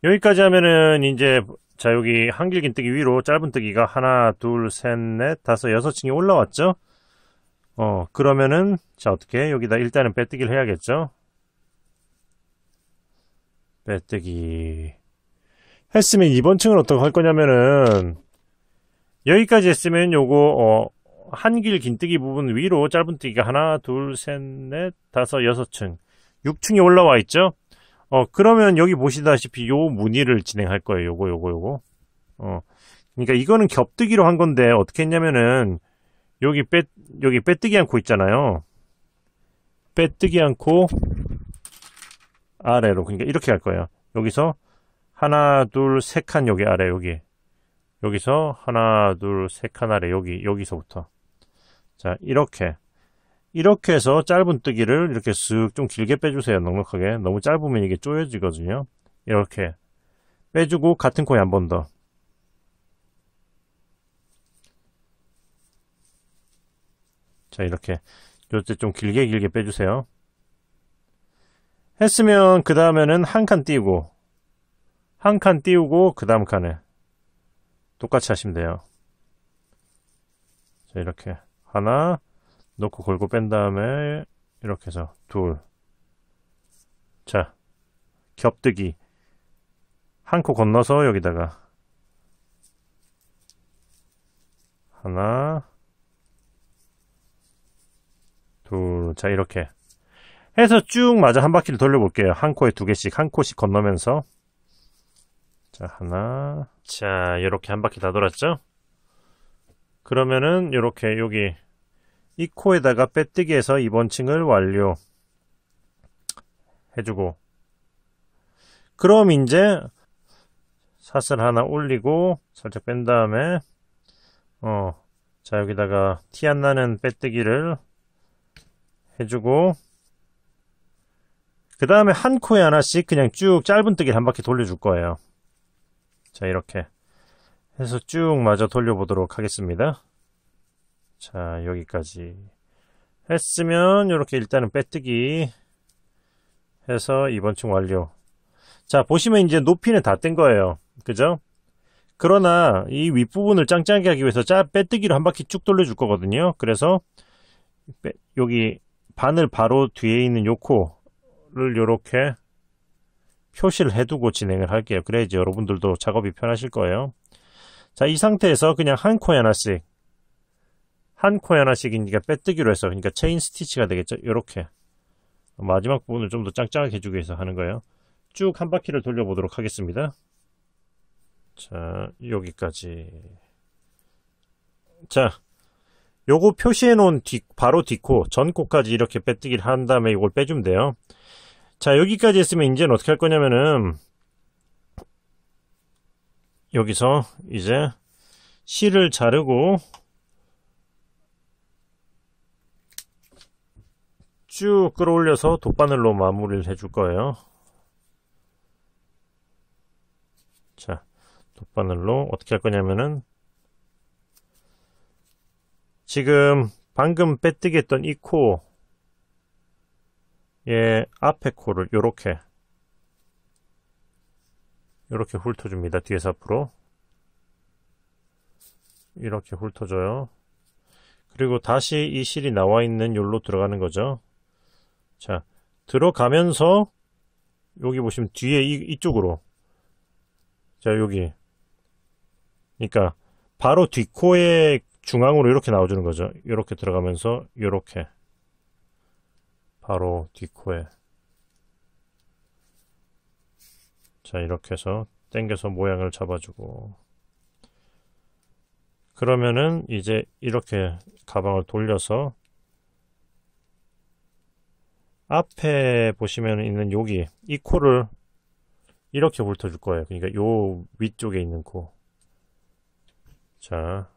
하면은 이제 자, 여기 한길 긴뜨기 위로 짧은뜨기가 하나, 둘, 셋, 넷, 다섯, 6층이 올라왔죠? 그러면은 자, 어떻게 여기다 일단은 빼뜨기를 해야겠죠? 빼뜨기 했으면 이번 층은 어떻게 할 거냐면은 여기까지 했으면 요거 한길 긴뜨기 부분 위로 짧은뜨기가 하나, 둘, 셋, 넷, 다섯, 6층 6층이 올라와 있죠? 그러면 여기 보시다시피 요 무늬를 진행할 거예요. 요거. 그러니까 이거는 겹뜨기로 한 건데 어떻게 했냐면은 여기 빼뜨기 않고 있잖아요. 빼뜨기 않고 아래로, 그러니까 이렇게 할 거예요. 여기서 하나, 둘, 세 칸 여기 아래 여기서 하나, 둘, 세 칸 아래 여기서부터 자, 이렇게 해서 짧은뜨기를 이렇게 쓱 좀 길게 빼주세요. 넉넉하게. 너무 짧으면 이게 쪼여지거든요. 이렇게 빼주고 같은 코에 한 번 더. 자, 이렇게 요때 좀 길게 빼주세요. 했으면 그 다음에는 한 칸 띄우고 그 다음 칸에 똑같이 하시면 돼요. 자, 이렇게 하나 놓고 걸고 뺀 다음에 이렇게 해서 둘. 자, 겹뜨기 한 코 건너서 여기다가 하나, 둘. 자, 이렇게 해서 쭉 마저 한 바퀴를 돌려볼게요. 한 코에 2개씩, 한 코씩 건너면서. 자, 하나. 자, 이렇게 한 바퀴 다 돌았죠? 그러면은 이렇게 여기 이 코에다가 빼뜨기 해서 이번 층을 완료 해주고, 그럼 이제 사슬 하나 올리고 살짝 뺀 다음에 자, 여기다가 티 안 나는 빼뜨기를 해주고, 그 다음에 한 코에 하나씩 그냥 쭉 짧은뜨기를 한 바퀴 돌려줄 거예요. 자, 이렇게 해서 쭉 마저 돌려보도록 하겠습니다. 자, 여기까지 했으면 이렇게 일단은 빼뜨기 해서 이번 층 완료. 자, 보시면 이제 높이는 다 뗀 거예요. 그죠? 그러나 이 윗부분을 짱짱하게 하기 위해서 빼뜨기로 한 바퀴 쭉 돌려줄 거거든요. 그래서 여기 바늘 바로 뒤에 있는 요 코를 이렇게 표시를 해두고 진행을 할게요. 그래야지 여러분들도 작업이 편하실 거예요. 자, 이 상태에서 그냥 한 코에 하나씩 그러니까 빼뜨기로 해서, 그러니까 체인 스티치가 되겠죠. 이렇게 마지막 부분을 좀 더 짱짱하게 해주기 위해서 하는 거예요. 쭉 한 바퀴를 돌려보도록 하겠습니다. 자, 여기까지. 자, 요거 표시해 놓은 바로 뒷코, 전코까지 이렇게 빼뜨기를 한 다음에 이걸 빼주면 돼요. 자, 여기까지 했으면 이제는 어떻게 할 거냐면은 여기서 이제 실을 자르고 쭉 끌어올려서 돗바늘로 마무리를 해줄 거예요. 자, 돗바늘로 어떻게 할 거냐면은 지금 방금 빼뜨기 했던 이 코, 앞에 코를 요렇게 훑어줍니다. 뒤에서 앞으로 이렇게 훑어줘요. 그리고 다시 이 실이 나와 있는 요로 들어가는 거죠. 자, 들어가면서 여기 보시면 뒤에 이쪽으로, 자, 여기, 그러니까 바로 뒷코의 중앙으로 이렇게 나와주는 거죠. 이렇게 들어가면서 이렇게 바로 뒷코에, 자 이렇게 해서 당겨서 모양을 잡아주고, 그러면은 이제 이렇게 가방을 돌려서 앞에 보시면 있는 여기 이 코를 이렇게 훑어줄 거예요. 그러니까 요 위쪽에 있는 코. 자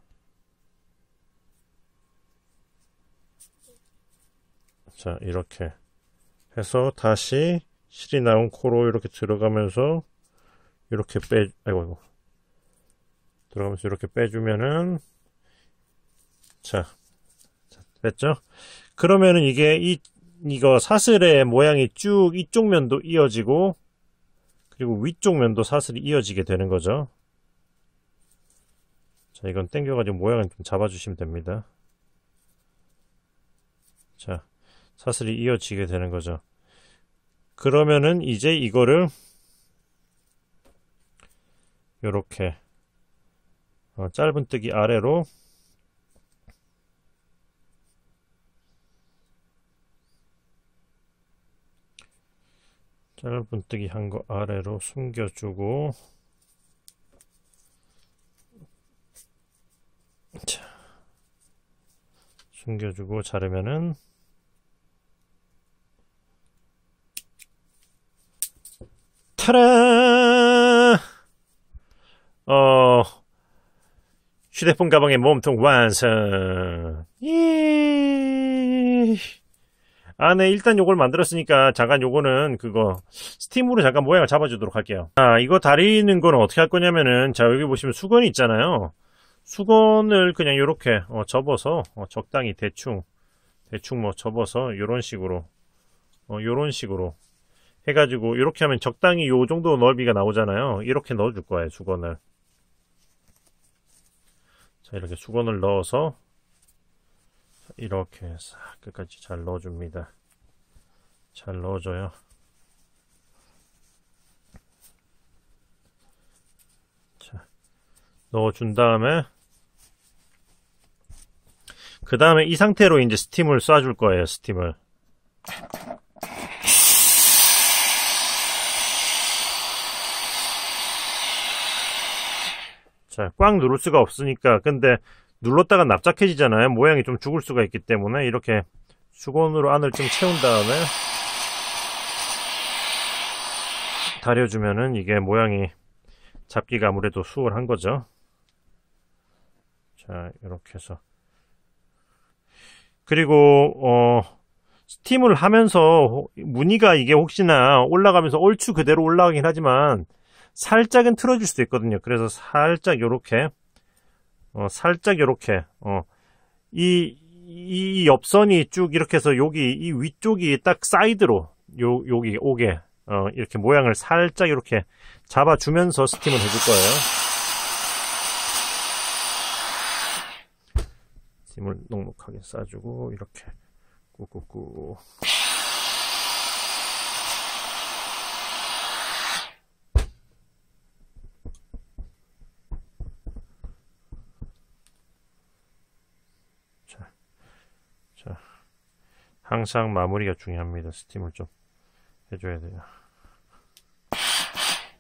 이렇게 해서 다시 실이 나온 코로 이렇게 들어가면서 이렇게 아이고 들어가면서 이렇게 빼주면은, 자 됐죠? 그러면은 이게 이거 사슬의 모양이 쭉 이쪽 면도 이어지고, 그리고 위쪽 면도 사슬이 이어지게 되는 거죠. 자 이건 당겨가지고 모양을 좀 잡아주시면 됩니다. 자 사슬이 이어지게 되는 거죠. 그러면은 이제 이거를 요렇게 짧은뜨기 아래로 짧은뜨기 한 거 아래로 숨겨주고, 자 숨겨주고 자르면은 타라! 휴대폰 가방의 몸통 완성! 예! 네, 일단 요걸 만들었으니까 잠깐 요거는 스팀으로 잠깐 모양을 잡아주도록 할게요. 이거 다리는 거는 어떻게 할 거냐면은, 자 여기 보시면 수건이 있잖아요. 수건을 그냥 요렇게 접어서 적당히 대충 뭐 접어서 요런 식으로 해가지고 이렇게 하면 적당히 요 정도 넓이가 나오잖아요. 이렇게 넣어줄 거예요, 수건을. 자 이렇게 수건을 넣어서 이렇게 싹 끝까지 잘 넣어줍니다. 잘 넣어줘요. 자 넣어준 다음에, 그 다음에 이 상태로 이제 스팀을 쏴줄 거예요. 스팀을. 자, 꽉 누를 수가 없으니까, 근데 눌렀다가 납작해지잖아요. 모양이 좀 죽을 수가 있기 때문에 이렇게 수건으로 안을 좀 채운 다음에 다려주면은 이게 모양이 잡기가 아무래도 수월한 거죠. 자 이렇게 해서, 그리고 스팀을 하면서 무늬가 이게 혹시나 올라가면서 얼추 그대로 올라가긴 하지만 살짝은 틀어질 수도 있거든요. 그래서 살짝 요렇게 이 옆선이 쭉 이렇게 해서 여기 이 위쪽이 딱 사이드로 여기 오게 이렇게 모양을 살짝 이렇게 잡아주면서 스팀을 해줄 거예요. 스팀을 넉넉하게 싸주고 이렇게 꾹꾹꾹. 자, 항상 마무리가 중요합니다. 스팀을 좀 해줘야 돼요.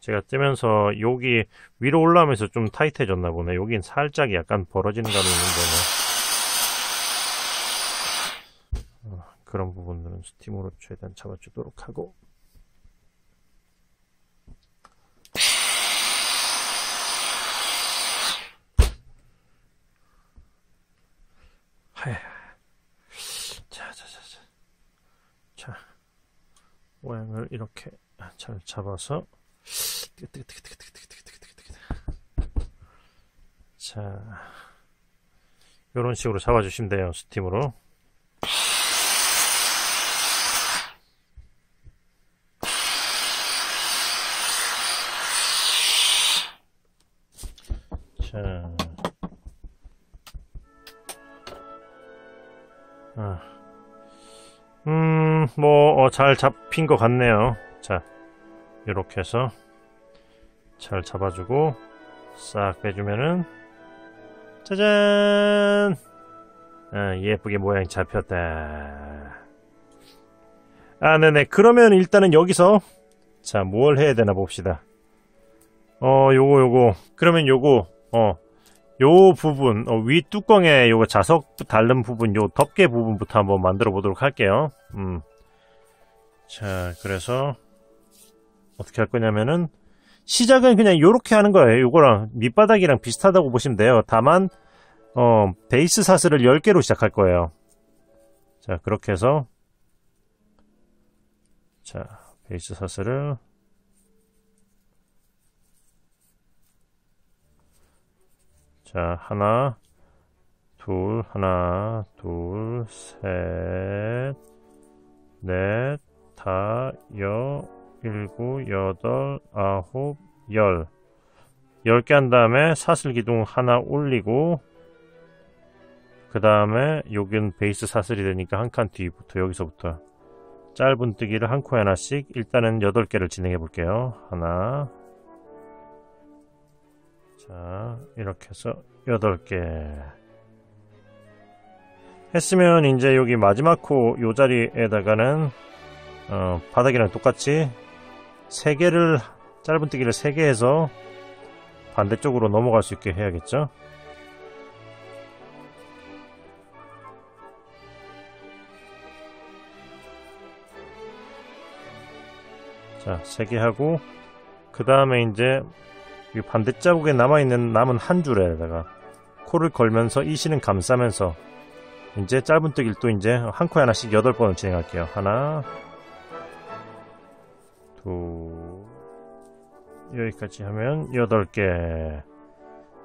제가 뜨면서 여기 위로 올라오면서 좀 타이트해졌나 보네. 여긴 살짝 약간 벌어지는 감이 있는데 그런 부분들은 스팀으로 최대한 잡아주도록 하고, 자 모양을 이렇게 잘 잡아서 자 이런 식으로 잡아주시면 돼요. 스팀으로. 자 잘 잡힌 것 같네요. 자 이렇게 해서 잘 잡아주고 싹 빼주면은 짜잔! 예쁘게 모양이 잡혔다. 네네. 그러면 일단은 여기서 자, 뭘 해야 되나 봅시다. 요거. 그러면 요거, 요 부분, 위 뚜껑에 요거 자석 닳는 부분, 요 덮개 부분부터 한번 만들어 보도록 할게요. 자, 그래서 어떻게 할 거냐면은 시작은 그냥 요렇게 하는 거예요. 요거랑 밑바닥이랑 비슷하다고 보시면 돼요. 다만 베이스 사슬을 10개로 시작할 거예요. 자, 그렇게 해서 자, 베이스 사슬을 자, 하나, 둘, 셋, 넷, 다, 일곱, 여덟, 아홉, 10개 한 다음에 사슬 기둥 하나 올리고 그 다음에 여기는 베이스 사슬이 되니까 한 칸 뒤부터 여기서부터 짧은뜨기를 한 코에 하나씩 일단은 8개를 진행해 볼게요. 하나, 자, 이렇게 해서 8개 했으면 이제 여기 마지막 코 요 자리에다가는 바닥이랑 똑같이 3개를 짧은뜨기를 3개 해서 반대쪽으로 넘어갈 수 있게 해야겠죠. 자, 3개 하고 그 다음에 이제 이 반대 자국에 남은 한 줄에다가 코를 걸면서 이 실은 감싸면서 이제 짧은뜨기를 또 이제 한 코에 하나씩 8번을 진행할게요. 하나, 둘, 여기까지 하면 8개.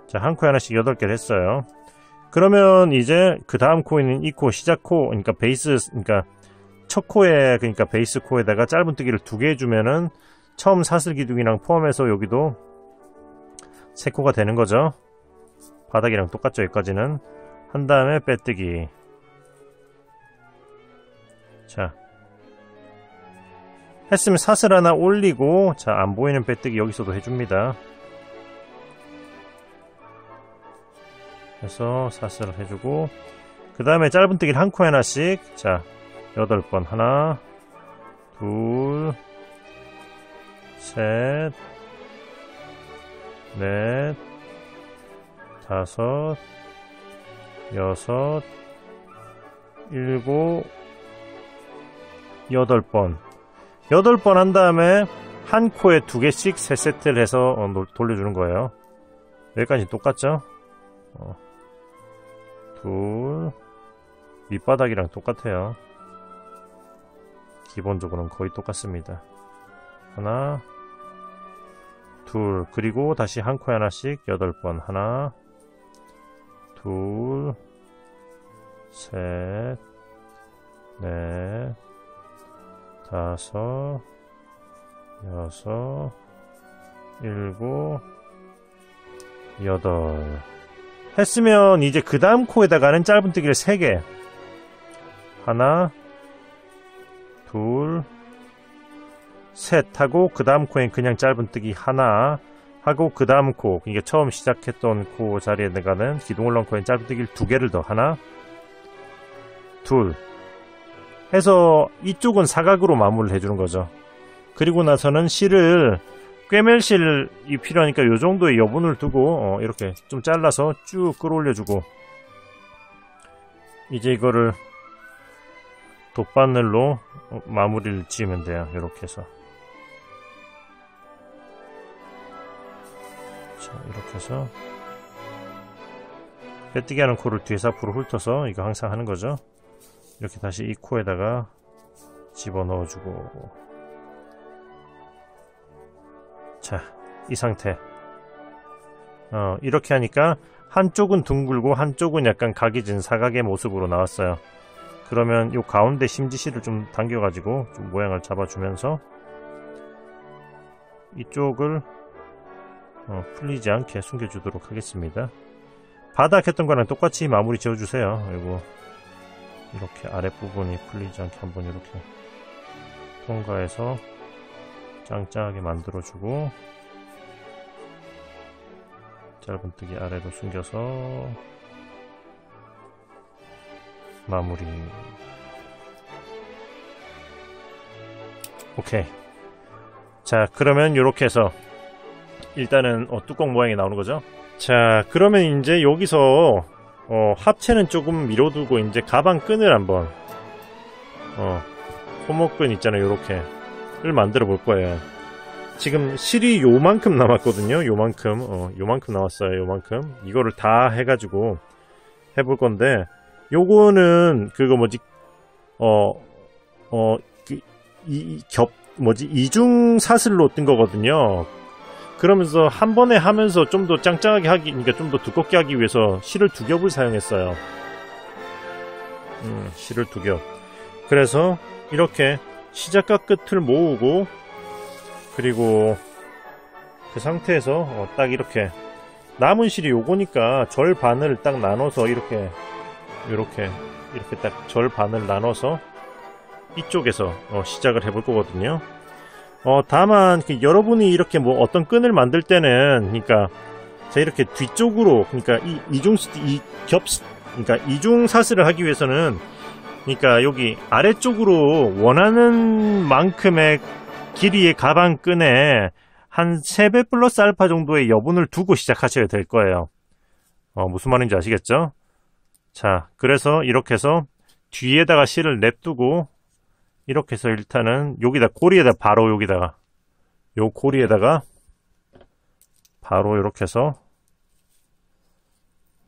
자, 한 코에 하나씩 8개를 했어요. 그러면 이제 그 다음 코에는 이 코, 시작 코, 그러니까 베이스, 그러니까 첫 코에, 그러니까 베이스 코에다가 짧은뜨기를 2개 해주면은 처음 사슬 기둥이랑 포함해서 여기도 3코가 되는 거죠. 바닥이랑 똑같죠. 여기까지는. 한 다음에 빼뜨기. 자, 했으면 사슬 하나 올리고, 자, 안 보이는 빼뜨기 여기서도 해줍니다. 그래서 사슬을 해주고 그 다음에 짧은뜨기를 한 코에 하나씩. 자, 8번. 하나, 둘, 셋, 넷, 다섯, 여섯, 일곱, 8번. 8번 한 다음에 한 코에 2개씩 3세트를 해서 돌려주는 거예요. 여기까지 똑같죠? 둘, 밑바닥이랑 똑같아요. 기본적으로는 거의 똑같습니다. 하나, 둘, 그리고 다시 한 코에 하나씩 8번. 하나, 둘, 셋, 넷, 다섯, 여섯, 일곱, 8 했으면 이제 그 다음 코에다가는 짧은뜨기를 3개. 하나, 둘, 셋 하고 그 다음 코엔 그냥 짧은뜨기 하나 하고 그 다음 코, 이게 처음 시작했던 코 자리에다가는 기둥을 넣은 코엔 짧은뜨기를 2개를 더. 하나, 둘 해서 이쪽은 사각으로 마무리를 해주는 거죠. 그리고 나서는 실을 꿰멜실이 필요하니까 요 정도의 여분을 두고 이렇게 좀 잘라서 쭉 끌어올려주고 이제 이거를 돗바늘로 마무리를 지으면 돼요. 이렇게 해서 자, 이렇게 해서 빼뜨기 하는 코를 뒤에서 앞으로 훑어서 이거 항상 하는 거죠. 이렇게 다시 이 코에다가 집어넣어주고 자, 이 상태. 이렇게 하니까 한쪽은 둥글고 한쪽은 약간 각이 진 사각의 모습으로 나왔어요. 그러면 이 가운데 심지실을 좀 당겨가지고 좀 모양을 잡아주면서 이쪽을 풀리지 않게 숨겨주도록 하겠습니다. 바닥 했던 거랑 똑같이 마무리 지어주세요. 그리고 이렇게 아랫부분이 풀리지 않게 한번 이렇게 통과해서 짱짱하게 만들어주고 짧은뜨기 아래로 숨겨서 마무리. 오케이. 자, 그러면 이렇게 해서 일단은 뚜껑 모양이 나오는 거죠. 자, 그러면 이제 여기서 합체는 조금 밀어두고 이제 가방 끈을 한번 소목끈 있잖아요, 요렇게를 만들어 볼 거예요. 지금 실이 요만큼 남았거든요. 요만큼 나왔어요. 요만큼. 이거를 다 해가지고 해볼 건데, 요거는 그거 뭐지, 이중 사슬로 뜬 거거든요. 그러면서 한 번에 하면서 좀 더 짱짱하게 하기, 그러니까 좀 더 두껍게 하기 위해서 실을 2겹을 사용했어요. 실을 2겹. 그래서 이렇게 시작과 끝을 모으고, 그리고 그 상태에서 딱 이렇게 남은 실이 요거니까 절반을 딱 나눠서 이렇게 딱 절반을 나눠서 이쪽에서 시작을 해볼 거거든요. 다만 여러분이 이렇게 뭐 어떤 끈을 만들 때는, 그러니까 자 이렇게 뒤쪽으로, 그러니까 그러니까 이중 사슬을 하기 위해서는, 그러니까 여기 아래쪽으로 원하는 만큼의 길이의 가방 끈에 한 3배 플러스 알파 정도의 여분을 두고 시작하셔야 될 거예요. 무슨 말인지 아시겠죠? 자, 그래서 이렇게 해서 뒤에다가 실을 냅두고, 이렇게 해서 일단은 여기다 고리에다 바로 여기다가 요 고리에다가 바로 이렇게 해서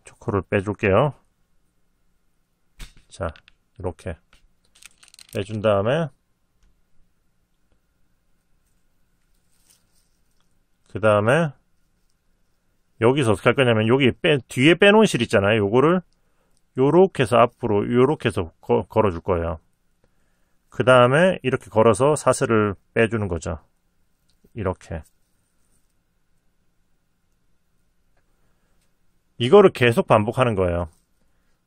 초코를 빼줄게요. 자, 이렇게 빼준 다음에 그 다음에 여기서 어떻게 할 거냐면, 여기 뒤에 빼놓은 실 있잖아요. 요거를 요렇게 해서 앞으로 요렇게 해서 걸어줄 거예요. 그 다음에 이렇게 걸어서 사슬을 빼주는 거죠. 이렇게. 이거를 계속 반복하는 거예요.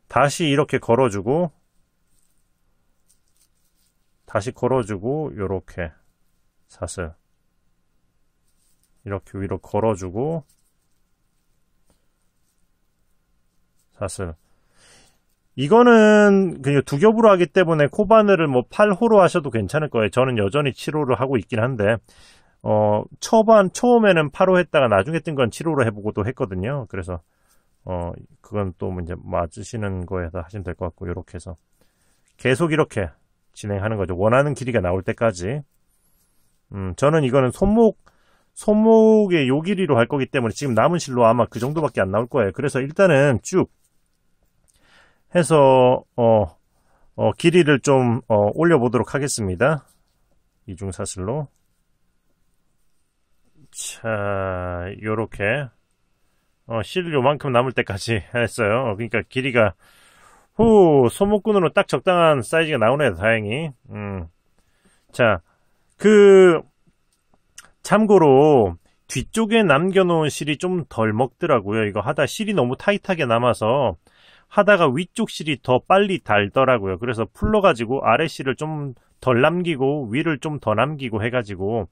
다시 이렇게 걸어주고, 다시 걸어주고, 요렇게 사슬 이렇게 위로 걸어주고, 사슬. 이거는 그냥 2겹으로 하기 때문에 코바늘을 뭐 8호로 하셔도 괜찮을 거예요. 저는 여전히 7호로 하고 있긴 한데, 처음에는 8호 했다가 나중에 뜬 건 7호로 해보고도 했거든요. 그래서 그건 또 이제 맞으시는 거에서 하시면 될 것 같고, 이렇게 해서 계속 이렇게 진행하는 거죠. 원하는 길이가 나올 때까지. 저는 이거는 손목의 요 길이로 할 거기 때문에 지금 남은 실로 아마 그 정도밖에 안 나올 거예요. 그래서 일단은 쭉 해서 길이를 좀 올려보도록 하겠습니다. 이중사슬로. 자, 요렇게 실 요만큼 남을 때까지 했어요. 그러니까 길이가 소목끈으로 딱 적당한 사이즈가 나오네요. 다행히. 자, 참고로 뒤쪽에 남겨놓은 실이 좀 덜 먹더라고요. 이거 하다 실이 너무 타이트하게 남아서 하다가 위쪽 실이 더 빨리 닳더라고요. 그래서 풀러가지고 아래 실을 좀 덜 남기고 위를 좀 더 남기고 해가지고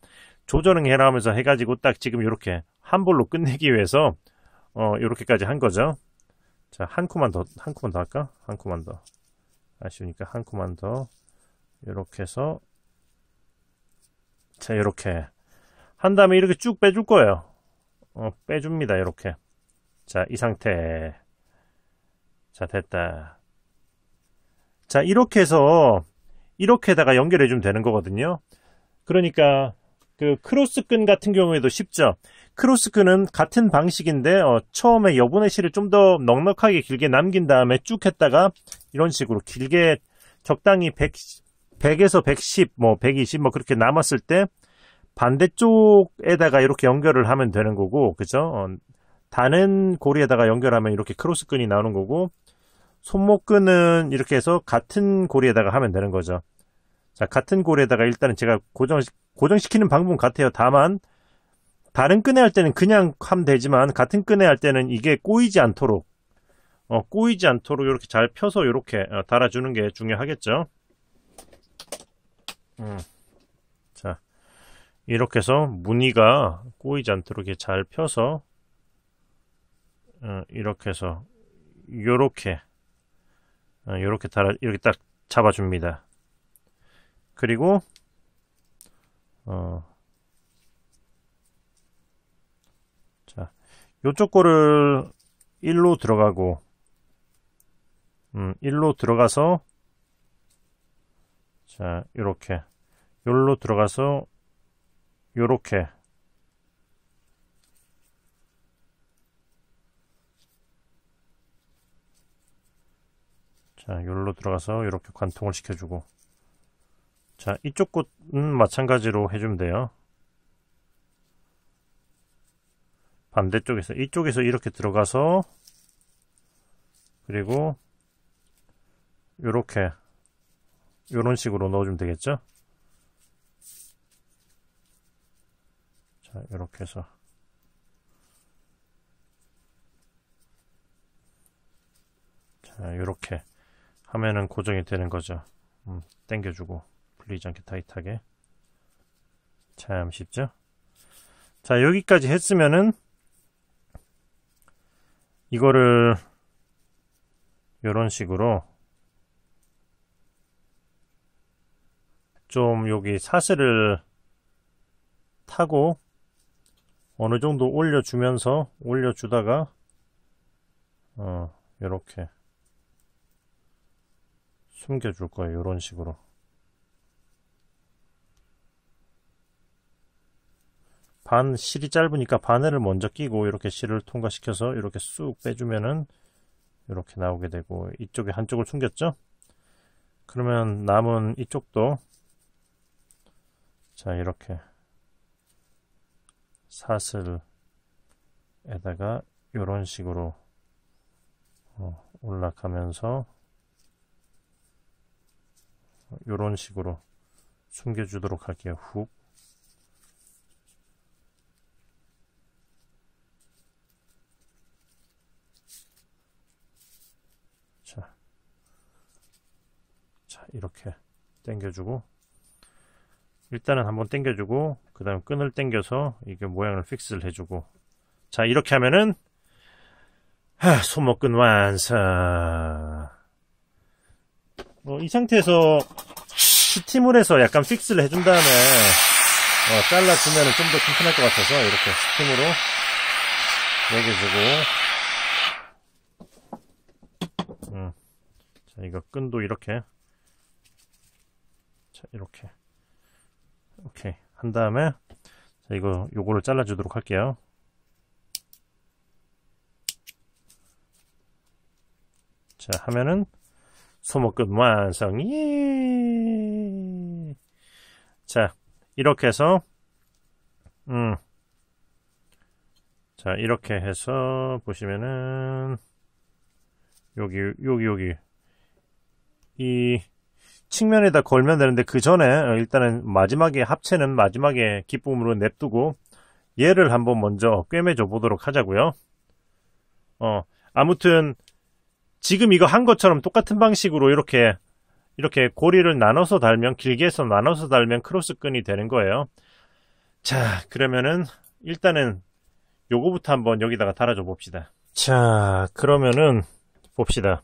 조절을 해나가면서 해가지고 딱 지금 이렇게 한 볼로 끝내기 위해서 이렇게까지 한 거죠. 자, 한 코만 더 할까? 한 코만 더. 아쉬우니까 한 코만 더. 이렇게 해서 자, 이렇게 한 다음에 이렇게 쭉 빼줄 거예요. 빼줍니다. 이렇게. 자, 이 상태. 자, 됐다. 자, 이렇게 해서 이렇게다가 연결해주면 되는 거거든요. 그러니까 그 크로스끈 같은 경우에도 쉽죠. 크로스끈은 같은 방식인데 처음에 여분의 실을 좀 더 넉넉하게 길게 남긴 다음에 쭉 했다가 이런 식으로 길게 적당히 100에서 110, 120 그렇게 남았을 때 반대쪽에다가 이렇게 연결을 하면 되는 거고, 그죠? 다른 고리에다가 연결하면 이렇게 크로스끈이 나오는 거고, 손목끈은 이렇게 해서 같은 고리에다가 하면 되는 거죠. 자, 같은 고리에다가 일단은 제가 고정시키는 방법은 같아요. 다만 다른 끈에 할 때는 그냥 하면 되지만 같은 끈에 할 때는 이게 꼬이지 않도록 이렇게 잘 펴서 이렇게 달아주는 게 중요하겠죠. 자, 이렇게 해서 무늬가 꼬이지 않도록 이렇게 잘 펴서 이렇게 해서 요렇게 이렇게 딱 잡아줍니다. 그리고 자, 요쪽 거를 1로 들어가고 1로 들어가서 자, 요렇게 요로 들어가서 요렇게 자, 요로 들어가서 이렇게 관통을 시켜주고 자, 이쪽 곳은 마찬가지로 해주면 돼요. 반대쪽에서 이쪽에서 이렇게 들어가서 그리고 요렇게 요런 식으로 넣어주면 되겠죠. 자, 요렇게 해서 자, 요렇게 하면은 고정이 되는 거죠. 당겨주고 풀리지 않게 타이트하게. 참 쉽죠? 자, 여기까지 했으면은 이거를 요런 식으로 좀 여기 사슬을 타고 어느 정도 올려주면서 올려주다가 요렇게 숨겨줄 거예요. 요런 식으로. 실이 짧으니까 바늘을 먼저 끼고 이렇게 실을 통과시켜서 이렇게 쑥 빼주면은 이렇게 나오게 되고 이쪽에 한쪽을 숨겼죠? 그러면 남은 이쪽도 자, 이렇게 사슬에다가 이런 식으로 올라가면서 이런 식으로 숨겨주도록 할게요. 훅. 자, 이렇게 당겨주고 일단은 한번 당겨주고 그 다음 끈을 당겨서 이게 모양을 픽스를 해주고 자, 이렇게 하면은 소목근 완성. 이 상태에서 스팀을 해서 약간 픽스를 해준 다음에 잘라주면은 좀 더 튼튼할 것 같아서 이렇게 스팀으로 매겨주고 자, 이거 끈도 이렇게 자, 이렇게 오케이 한 다음에 자, 요거를 잘라주도록 할게요. 자, 하면은 소목근 완성. 예. 자, 이렇게 해서 자, 이렇게 해서 보시면은 여기 이 측면에다 걸면 되는데 그 전에 일단은 마지막에 합체는 마지막에 깃부분으로 냅두고 얘를 한번 먼저 꿰매줘 보도록 하자고요. 아무튼 지금 이거 한 것처럼 똑같은 방식으로 이렇게 고리를 나눠서 달면 길게 해서 나눠서 달면 크로스끈이 되는 거예요. 자, 그러면은 일단은 요거부터 한번 여기다가 달아줘 봅시다. 자, 그러면은 봅시다.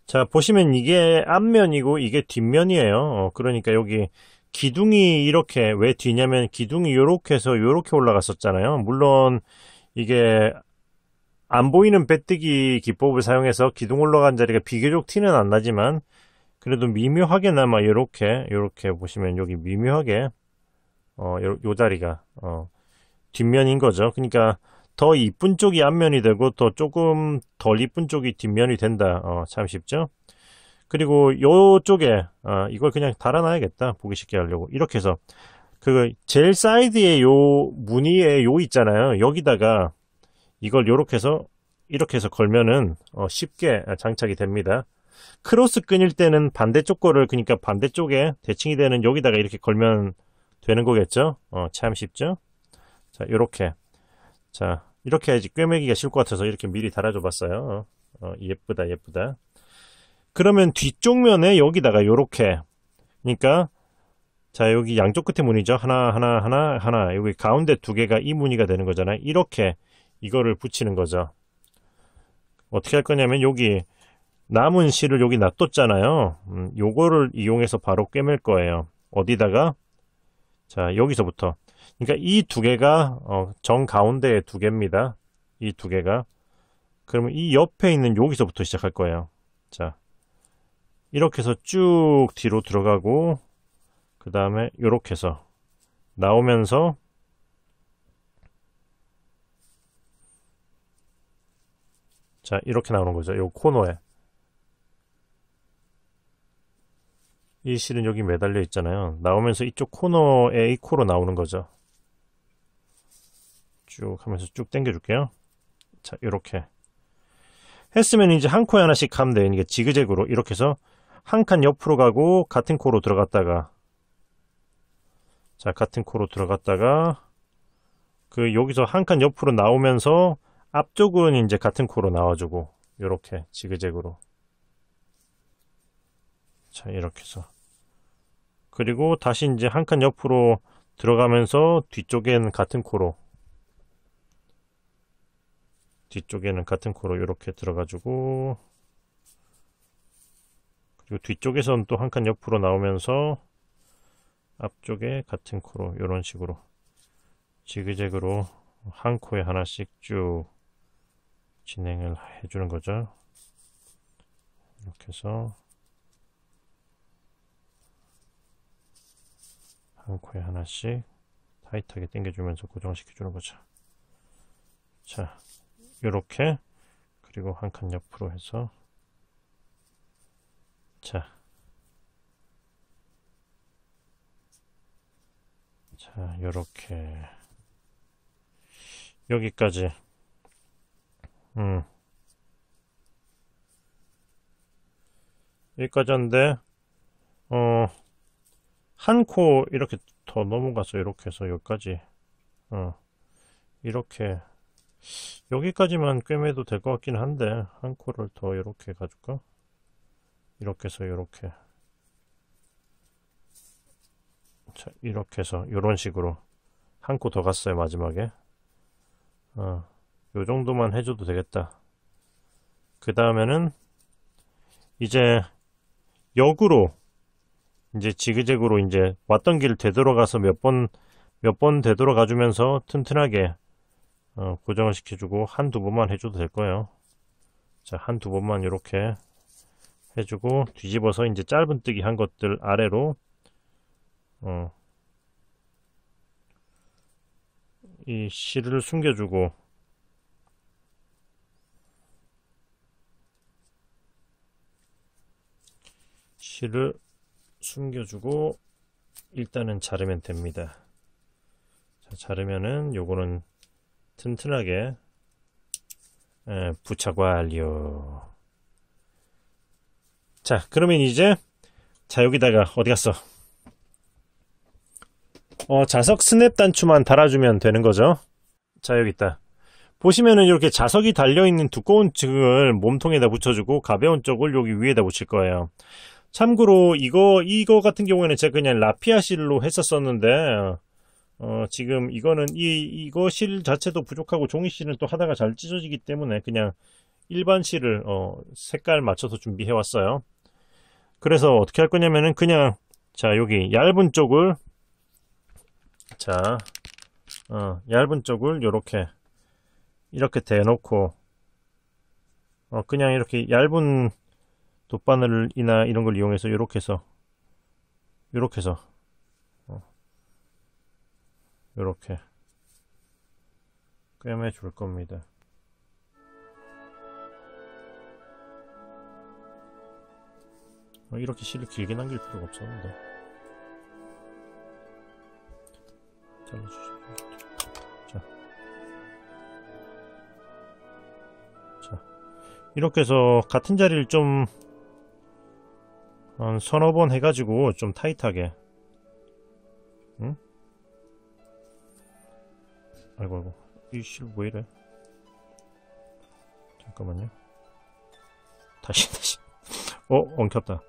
자, 보시면 이게 앞면이고 이게 뒷면이에요. 그러니까 여기 기둥이 이렇게 왜 뒤냐면 기둥이 요렇게 해서 요렇게 올라갔었잖아요. 물론 이게 안 보이는 배뜨기 기법을 사용해서 기둥 올라간 자리가 비교적 티는 안 나지만 그래도 미묘하게나마 요렇게 보시면 여기 미묘하게 요 자리가 뒷면인 거죠. 그러니까 더 이쁜 쪽이 앞면이 되고 더 조금 덜 이쁜 쪽이 뒷면이 된다. 참 쉽죠? 그리고 요쪽에 이걸 그냥 달아놔야겠다. 보기 쉽게 하려고. 이렇게 해서 그 제일 사이드에 요 무늬에 요 있잖아요. 여기다가 이걸 요렇게 해서 이렇게 해서 걸면은 쉽게 장착이 됩니다. 크로스 끈일 때는 반대쪽 거를 그러니까 반대쪽에 대칭이 되는 여기다가 이렇게 걸면 되는 거겠죠? 참 쉽죠? 자, 요렇게. 자, 이렇게 해야지 꿰매기가 쉬울 것 같아서 이렇게 미리 달아줘 봤어요. 예쁘다. 그러면 뒤쪽 면에 여기다가 요렇게. 그러니까 자, 여기 양쪽 끝에 무늬죠. 하나. 여기 가운데 두 개가 이 무늬가 되는 거잖아요. 이렇게 이거를 붙이는 거죠. 어떻게 할 거냐면 여기 남은 실을 여기 놔뒀잖아요. 요거를 이용해서 바로 꿰맬 거예요. 어디다가? 자, 여기서부터. 그러니까 이 두 개가 정 가운데에 두 개입니다. 이 두 개가. 그러면 이 옆에 있는 여기서부터 시작할 거예요. 자, 이렇게 해서 쭉 뒤로 들어가고, 그 다음에 이렇게 해서 나오면서, 자, 이렇게 나오는 거죠. 요 코너에. 이 실은 여기 매달려 있잖아요. 나오면서 이쪽 코너에 이 코로 나오는 거죠. 쭉 하면서 쭉 당겨 줄게요. 자, 이렇게 했으면 이제 한 코에 하나씩 하면 돼요. 이게 지그재그로 이렇게 해서 한 칸 옆으로 가고 같은 코로 들어갔다가, 자, 같은 코로 들어갔다가 그 여기서 한 칸 옆으로 나오면서 앞쪽은 이제 같은 코로 나와주고, 이렇게 지그재그로. 자, 이렇게 해서. 그리고 다시 이제 한 칸 옆으로 들어가면서 뒤쪽에는 같은 코로, 뒤쪽에는 같은 코로 이렇게 들어가지고, 그리고 뒤쪽에서는 또 한 칸 옆으로 나오면서 앞쪽에 같은 코로 이런 식으로 지그재그로 한 코에 하나씩 쭉 진행을 해주는 거죠. 이렇게 해서 한 코에 하나씩 타이트하게 당겨주면서 고정시켜주는 거죠. 자, 요렇게. 그리고 한 칸 옆으로 해서, 자, 요렇게 여기까지. 여기까지 하는데 한 코 이렇게 더 넘어가서 이렇게 해서 여기까지, 이렇게 여기까지만 꿰매도 될 것 같긴 한데, 한 코를 더 이렇게 가줄까? 이렇게 해서 이렇게, 자, 이렇게 해서 이런 식으로 한 코 더 갔어요. 마지막에 요 정도만 해줘도 되겠다. 그 다음에는 이제 역으로 이제 지그재그로 이제 왔던 길 되돌아가서 몇 번 되돌아가 주면서 튼튼하게 고정을 시켜주고, 한두 번만 해줘도 될 거예요. 자, 한두 번만 이렇게 해주고, 뒤집어서 이제 짧은뜨기 한 것들 아래로 이 실을 숨겨주고, 실을 숨겨주고 일단은 자르면 됩니다. 자, 자르면은 요거는 튼튼하게 부착 완료. 자, 그러면 이제, 자, 여기다가 어디 갔어? 자석 스냅 단추만 달아주면 되는 거죠. 자, 여기 있다. 보시면은 이렇게 자석이 달려있는 두꺼운 쪽을 몸통에다 붙여주고 가벼운 쪽을 여기 위에다 붙일 거예요. 참고로 이거 같은 경우에는 제가 그냥 라피아 실로 했었었는데, 지금 이거는 이거 실 자체도 부족하고 종이 실은 또 하다가 잘 찢어지기 때문에 그냥 일반 실을 색깔 맞춰서 준비해 왔어요. 그래서 어떻게 할 거냐면은 그냥, 자, 여기 얇은 쪽을, 자, 얇은 쪽을 이렇게 대놓고, 그냥 이렇게 얇은 돗바늘이나 이런 걸 이용해서 이렇게 해서 이렇게 꿰매 줄 겁니다. 이렇게 실을 길게 남길 필요가 없었는데 잘라주시면 자, 이렇게 해서 같은 자리를 좀 한 서너 번 해가지고 좀 타이트하게, 응? 아이고 이 실 왜 이래? 잠깐만요. 다시 엉켰다.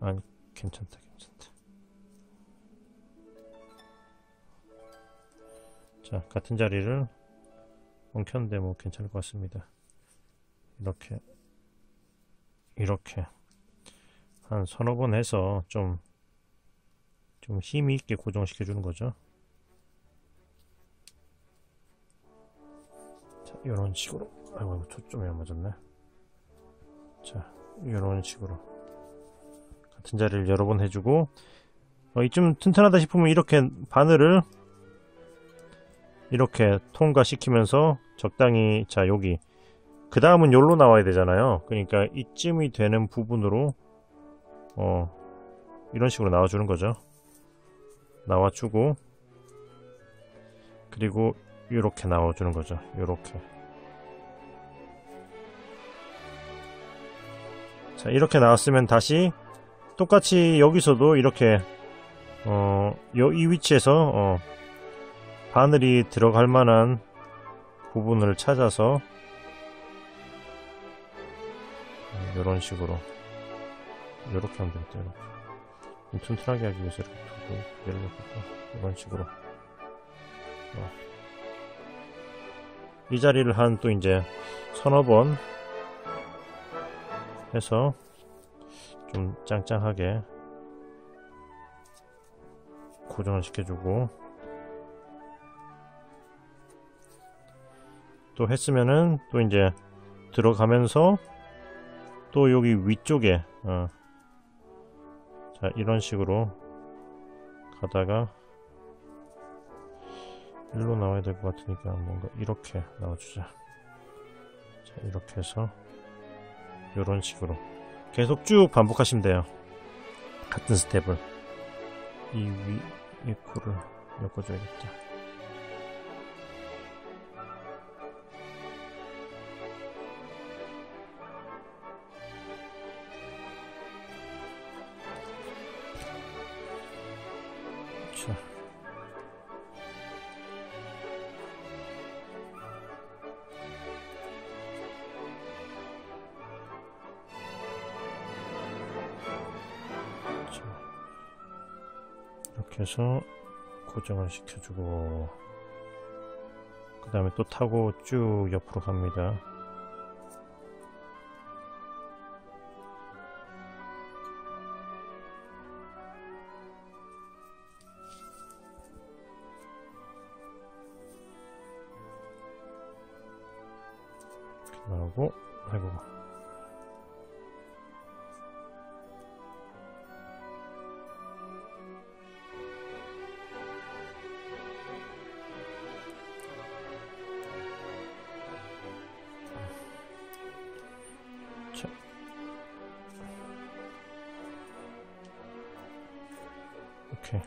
아니 괜찮다. 자, 같은 자리를 엉켰는데 뭐 괜찮을 것 같습니다. 이렇게 한 서너 번 해서 좀 힘이 있게 고정시켜 주는 거죠. 자, 이런 식으로. 아이고, 초점이 안 맞았네. 자, 이런 식으로 같은 자리를 여러 번 해주고, 이쯤 튼튼하다 싶으면 이렇게 바늘을 이렇게 통과시키면서 적당히, 자, 여기 그 다음은 여기로 나와야 되잖아요. 그러니까 이쯤이 되는 부분으로 이런 식으로 나와주는 거죠. 나와주고, 그리고 이렇게 나와주는 거죠. 이렇게. 자, 이렇게 나왔으면 다시 똑같이 여기서도 이렇게 이 위치에서 바늘이 들어갈 만한 부분을 찾아서 이런 식으로 이렇게 하면 되겠다. 이렇게 튼튼하게 하기 위해서 이렇게 두 개를 넣고 이런 식으로 이 자리를 한 또 이제 서너 번 해서 좀 짱짱하게 고정을 시켜주고, 또 했으면은 또 이제 들어가면서 또 여기 위쪽에 자, 이런 식으로 가다가 일로 나와야 될 것 같으니까 뭔가 이렇게 나와주자. 자, 이렇게 해서 이런 식으로 계속 쭉 반복하시면 돼요. 같은 스텝을. 이 코를 엮어줘야겠다. 자, 이렇게 해서 고정을 시켜주고, 그 다음에 또 타고 쭉 옆으로 갑니다. 이렇게 나오고, 아이고, 이렇게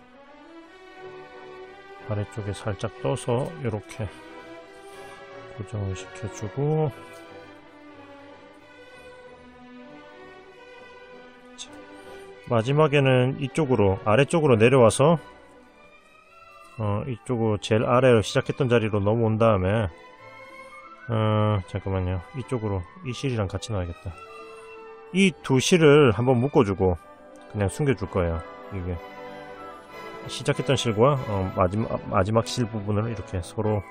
아래쪽에 살짝 떠서 이렇게 고정을 시켜주고, 자, 마지막에는 이쪽으로 아래쪽으로 내려와서 이쪽으로 제일 아래로 시작했던 자리로 넘어온 다음에 잠깐만요. 이쪽으로 이 실이랑 같이 놔야겠다. 이 두 실을 한번 묶어주고 그냥 숨겨줄 거예요. 이게 시작했던 실과 마지막 실 부분을 이렇게 서로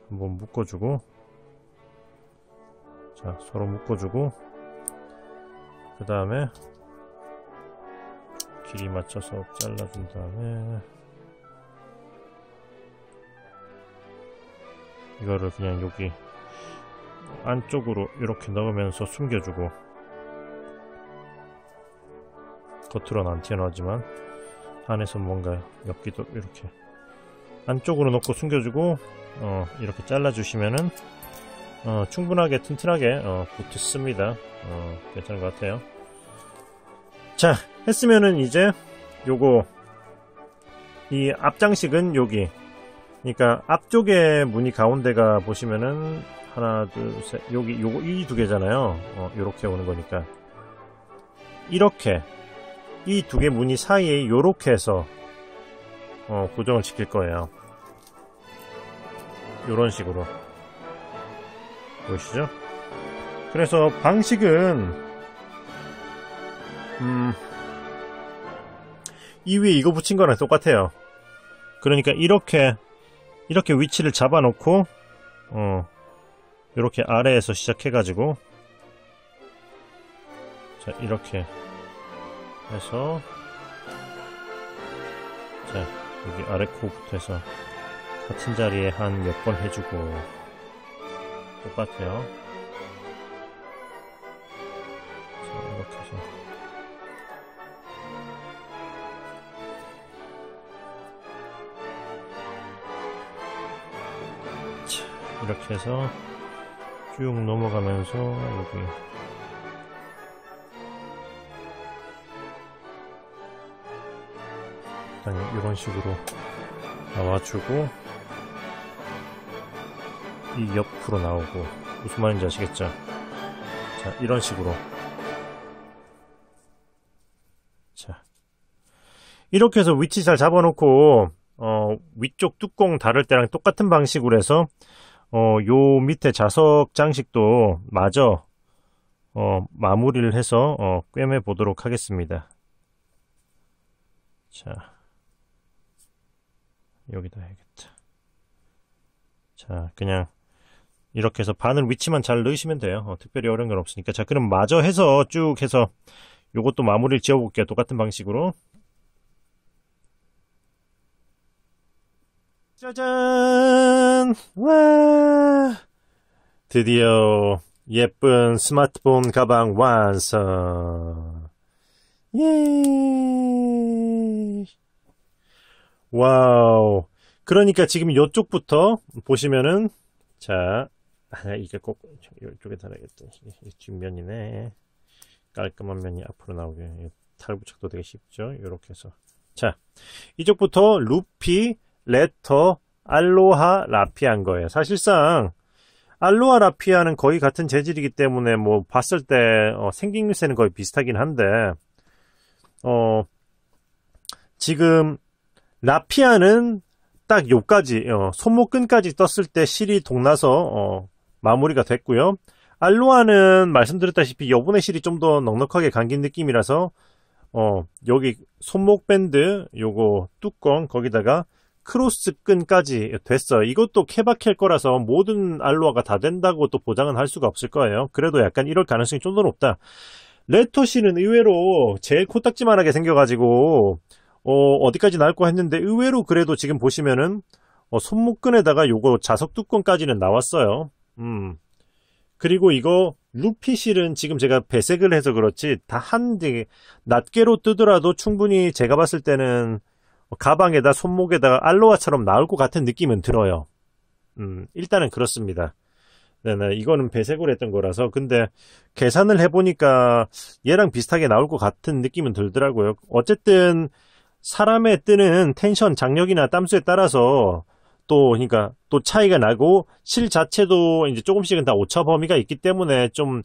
한번 묶어주고, 자, 서로 묶어주고, 그 다음에 길이 맞춰서 잘라준 다음에 이거를 그냥 여기 안쪽으로 이렇게 넣으면서 숨겨주고, 겉으로는 안 튀어나오지만 안에서 뭔가 엮기도 이렇게 안쪽으로 넣고 숨겨주고, 이렇게 잘라주시면은 충분하게 튼튼하게 붙습니다. 괜찮은 것 같아요. 자, 했으면은 이제 요거 이 앞장식은 여기, 그러니까 앞쪽에 무늬 가운데가 보시면은 하나 둘 셋, 여기 요거 이 두 개잖아요. 요렇게 오는 거니까 이렇게 이 두 개 무늬 사이에 요렇게 해서 고정을 시킬 거예요. 요런 식으로 보이시죠? 그래서 방식은 이 위에 이거 붙인 거랑 똑같아요. 그러니까 이렇게 위치를 잡아 놓고 이렇게 아래에서 시작해가지고 자 이렇게 해서 자 여기 아래 코부터 해서 같은 자리에 한 몇 번 해주고 똑같아요. 자 이렇게 해서 자 이렇게 해서 쭉 넘어가면서 여기 이런 식으로 나와주고 이 옆으로 나오고 무슨 말인지 아시겠죠? 자 이런 식으로 자 이렇게 해서 위치 잘 잡아놓고 위쪽 뚜껑 달을 때랑 똑같은 방식으로 해서 요 밑에 자석 장식도 마저 마무리를 해서 꿰매 보도록 하겠습니다. 자 여기다 해야겠다. 자 그냥 이렇게 해서 바늘 위치만 잘 넣으시면 돼요. 특별히 어려운 건 없으니까. 자 그럼 마저 해서 쭉 해서 요것도 마무리를 지어 볼게요. 똑같은 방식으로. 짜잔! 와! 드디어 예쁜 스마트폰 가방 완성! 예! 와우! 그러니까 지금 이쪽부터 보시면은 자, 이게 꼭 이쪽에 달아야겠다. 이게 뒷면이네. 깔끔한 면이 앞으로 나오게. 탈부착도 되게 쉽죠? 이렇게 해서. 자, 이쪽부터 루피, 레터, 알로하, 라피아인 거예요. 사실상 알로하, 라피아는 거의 같은 재질이기 때문에 뭐 봤을 때 생김새는 거의 비슷하긴 한데 지금 라피아는 딱 요까지 손목끈까지 떴을 때 실이 동나서 마무리가 됐고요. 알로하는 말씀드렸다시피 여분의 실이 좀 더 넉넉하게 감긴 느낌이라서 여기 손목 밴드 요거 뚜껑 거기다가 크로스 끈까지 됐어요. 이것도 케바켈 거라서 모든 알로하가 다 된다고 또 보장은 할 수가 없을 거예요. 그래도 약간 이럴 가능성이 좀 더 높다. 레터실은 의외로 제일 코딱지만하게 생겨가지고 어디까지 나올까 했는데 의외로 그래도 지금 보시면은 손목끈에다가 요거 자석 뚜껑까지는 나왔어요. 그리고 이거 루피실은 지금 제가 배색을 해서 그렇지 다 한데 낱개로 뜨더라도 충분히 제가 봤을 때는 가방에다 손목에다가 알로하처럼 나올 것 같은 느낌은 들어요. 일단은 그렇습니다. 네네, 이거는 배색을 했던 거라서. 근데 계산을 해보니까 얘랑 비슷하게 나올 것 같은 느낌은 들더라고요. 어쨌든 사람의 뜨는 텐션, 장력이나 땀수에 따라서 그러니까 또 차이가 나고 실 자체도 이제 조금씩은 다 오차 범위가 있기 때문에 좀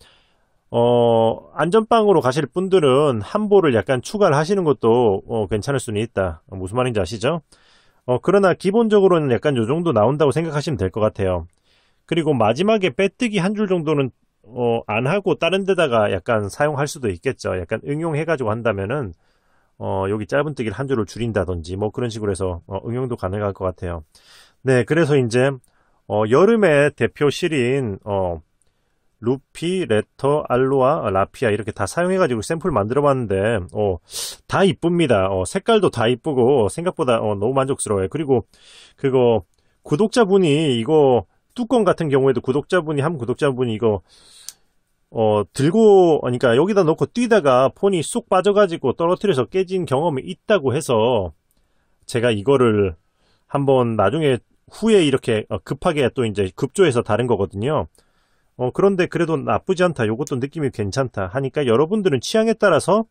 안전빵으로 가실 분들은 한 볼을 약간 추가를 하시는 것도 괜찮을 수는 있다. 무슨 말인지 아시죠? 그러나 기본적으로는 약간 요 정도 나온다고 생각하시면 될 것 같아요. 그리고 마지막에 빼뜨기 한 줄 정도는 안 하고 다른 데다가 약간 사용할 수도 있겠죠. 약간 응용해가지고 한다면은 여기 짧은뜨기를 한 줄을 줄인다든지 뭐 그런 식으로 해서 응용도 가능할 것 같아요. 네, 그래서 이제 여름의 대표 실인 루피, 레터, 알로하, 라피아 이렇게 다 사용해가지고 샘플 만들어봤는데 다 이쁩니다. 색깔도 다 이쁘고 생각보다 너무 만족스러워요. 그리고 그거 구독자분이 이거 뚜껑 같은 경우에도 한 구독자분이 이거 들고 그러니까 여기다 놓고 뛰다가 폰이 쑥 빠져가지고 떨어뜨려서 깨진 경험이 있다고 해서 제가 이거를 한번 나중에 후에 이렇게 급하게 또 이제 급조해서 다른 거거든요. 그런데 그래도 나쁘지 않다. 요것도 느낌이 괜찮다 하니까 여러분들은 취향에 따라서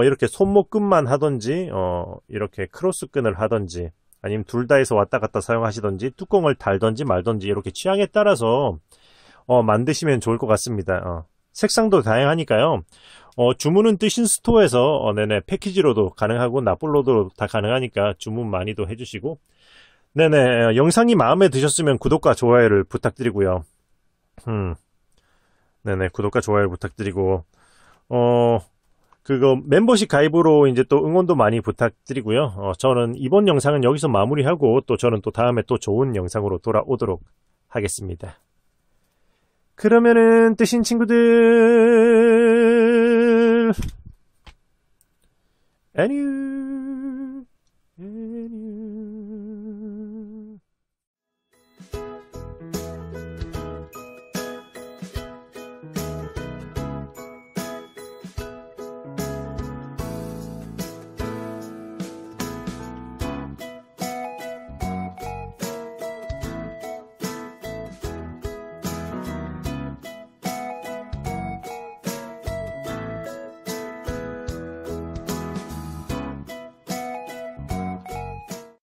이렇게 손목끈만 하던지 이렇게 크로스끈을 하던지 아니면 둘 다 해서 왔다 갔다 사용하시던지 뚜껑을 달던지 말던지 이렇게 취향에 따라서 만드시면 좋을 것 같습니다. 색상도 다양하니까요. 주문은 뜨신 스토어에서 네네 패키지로도 가능하고 납불로도 다 가능하니까 주문 많이도 해주시고 네네 영상이 마음에 드셨으면 구독과 좋아요를 부탁드리고요. 네네 구독과 좋아요 부탁드리고 그거 멤버십 가입으로 이제 또 응원도 많이 부탁드리고요. 저는 이번 영상은 여기서 마무리하고 또 저는 또 다음에 또 좋은 영상으로 돌아오도록 하겠습니다. 그러면은 뜨신 친구들 안녕.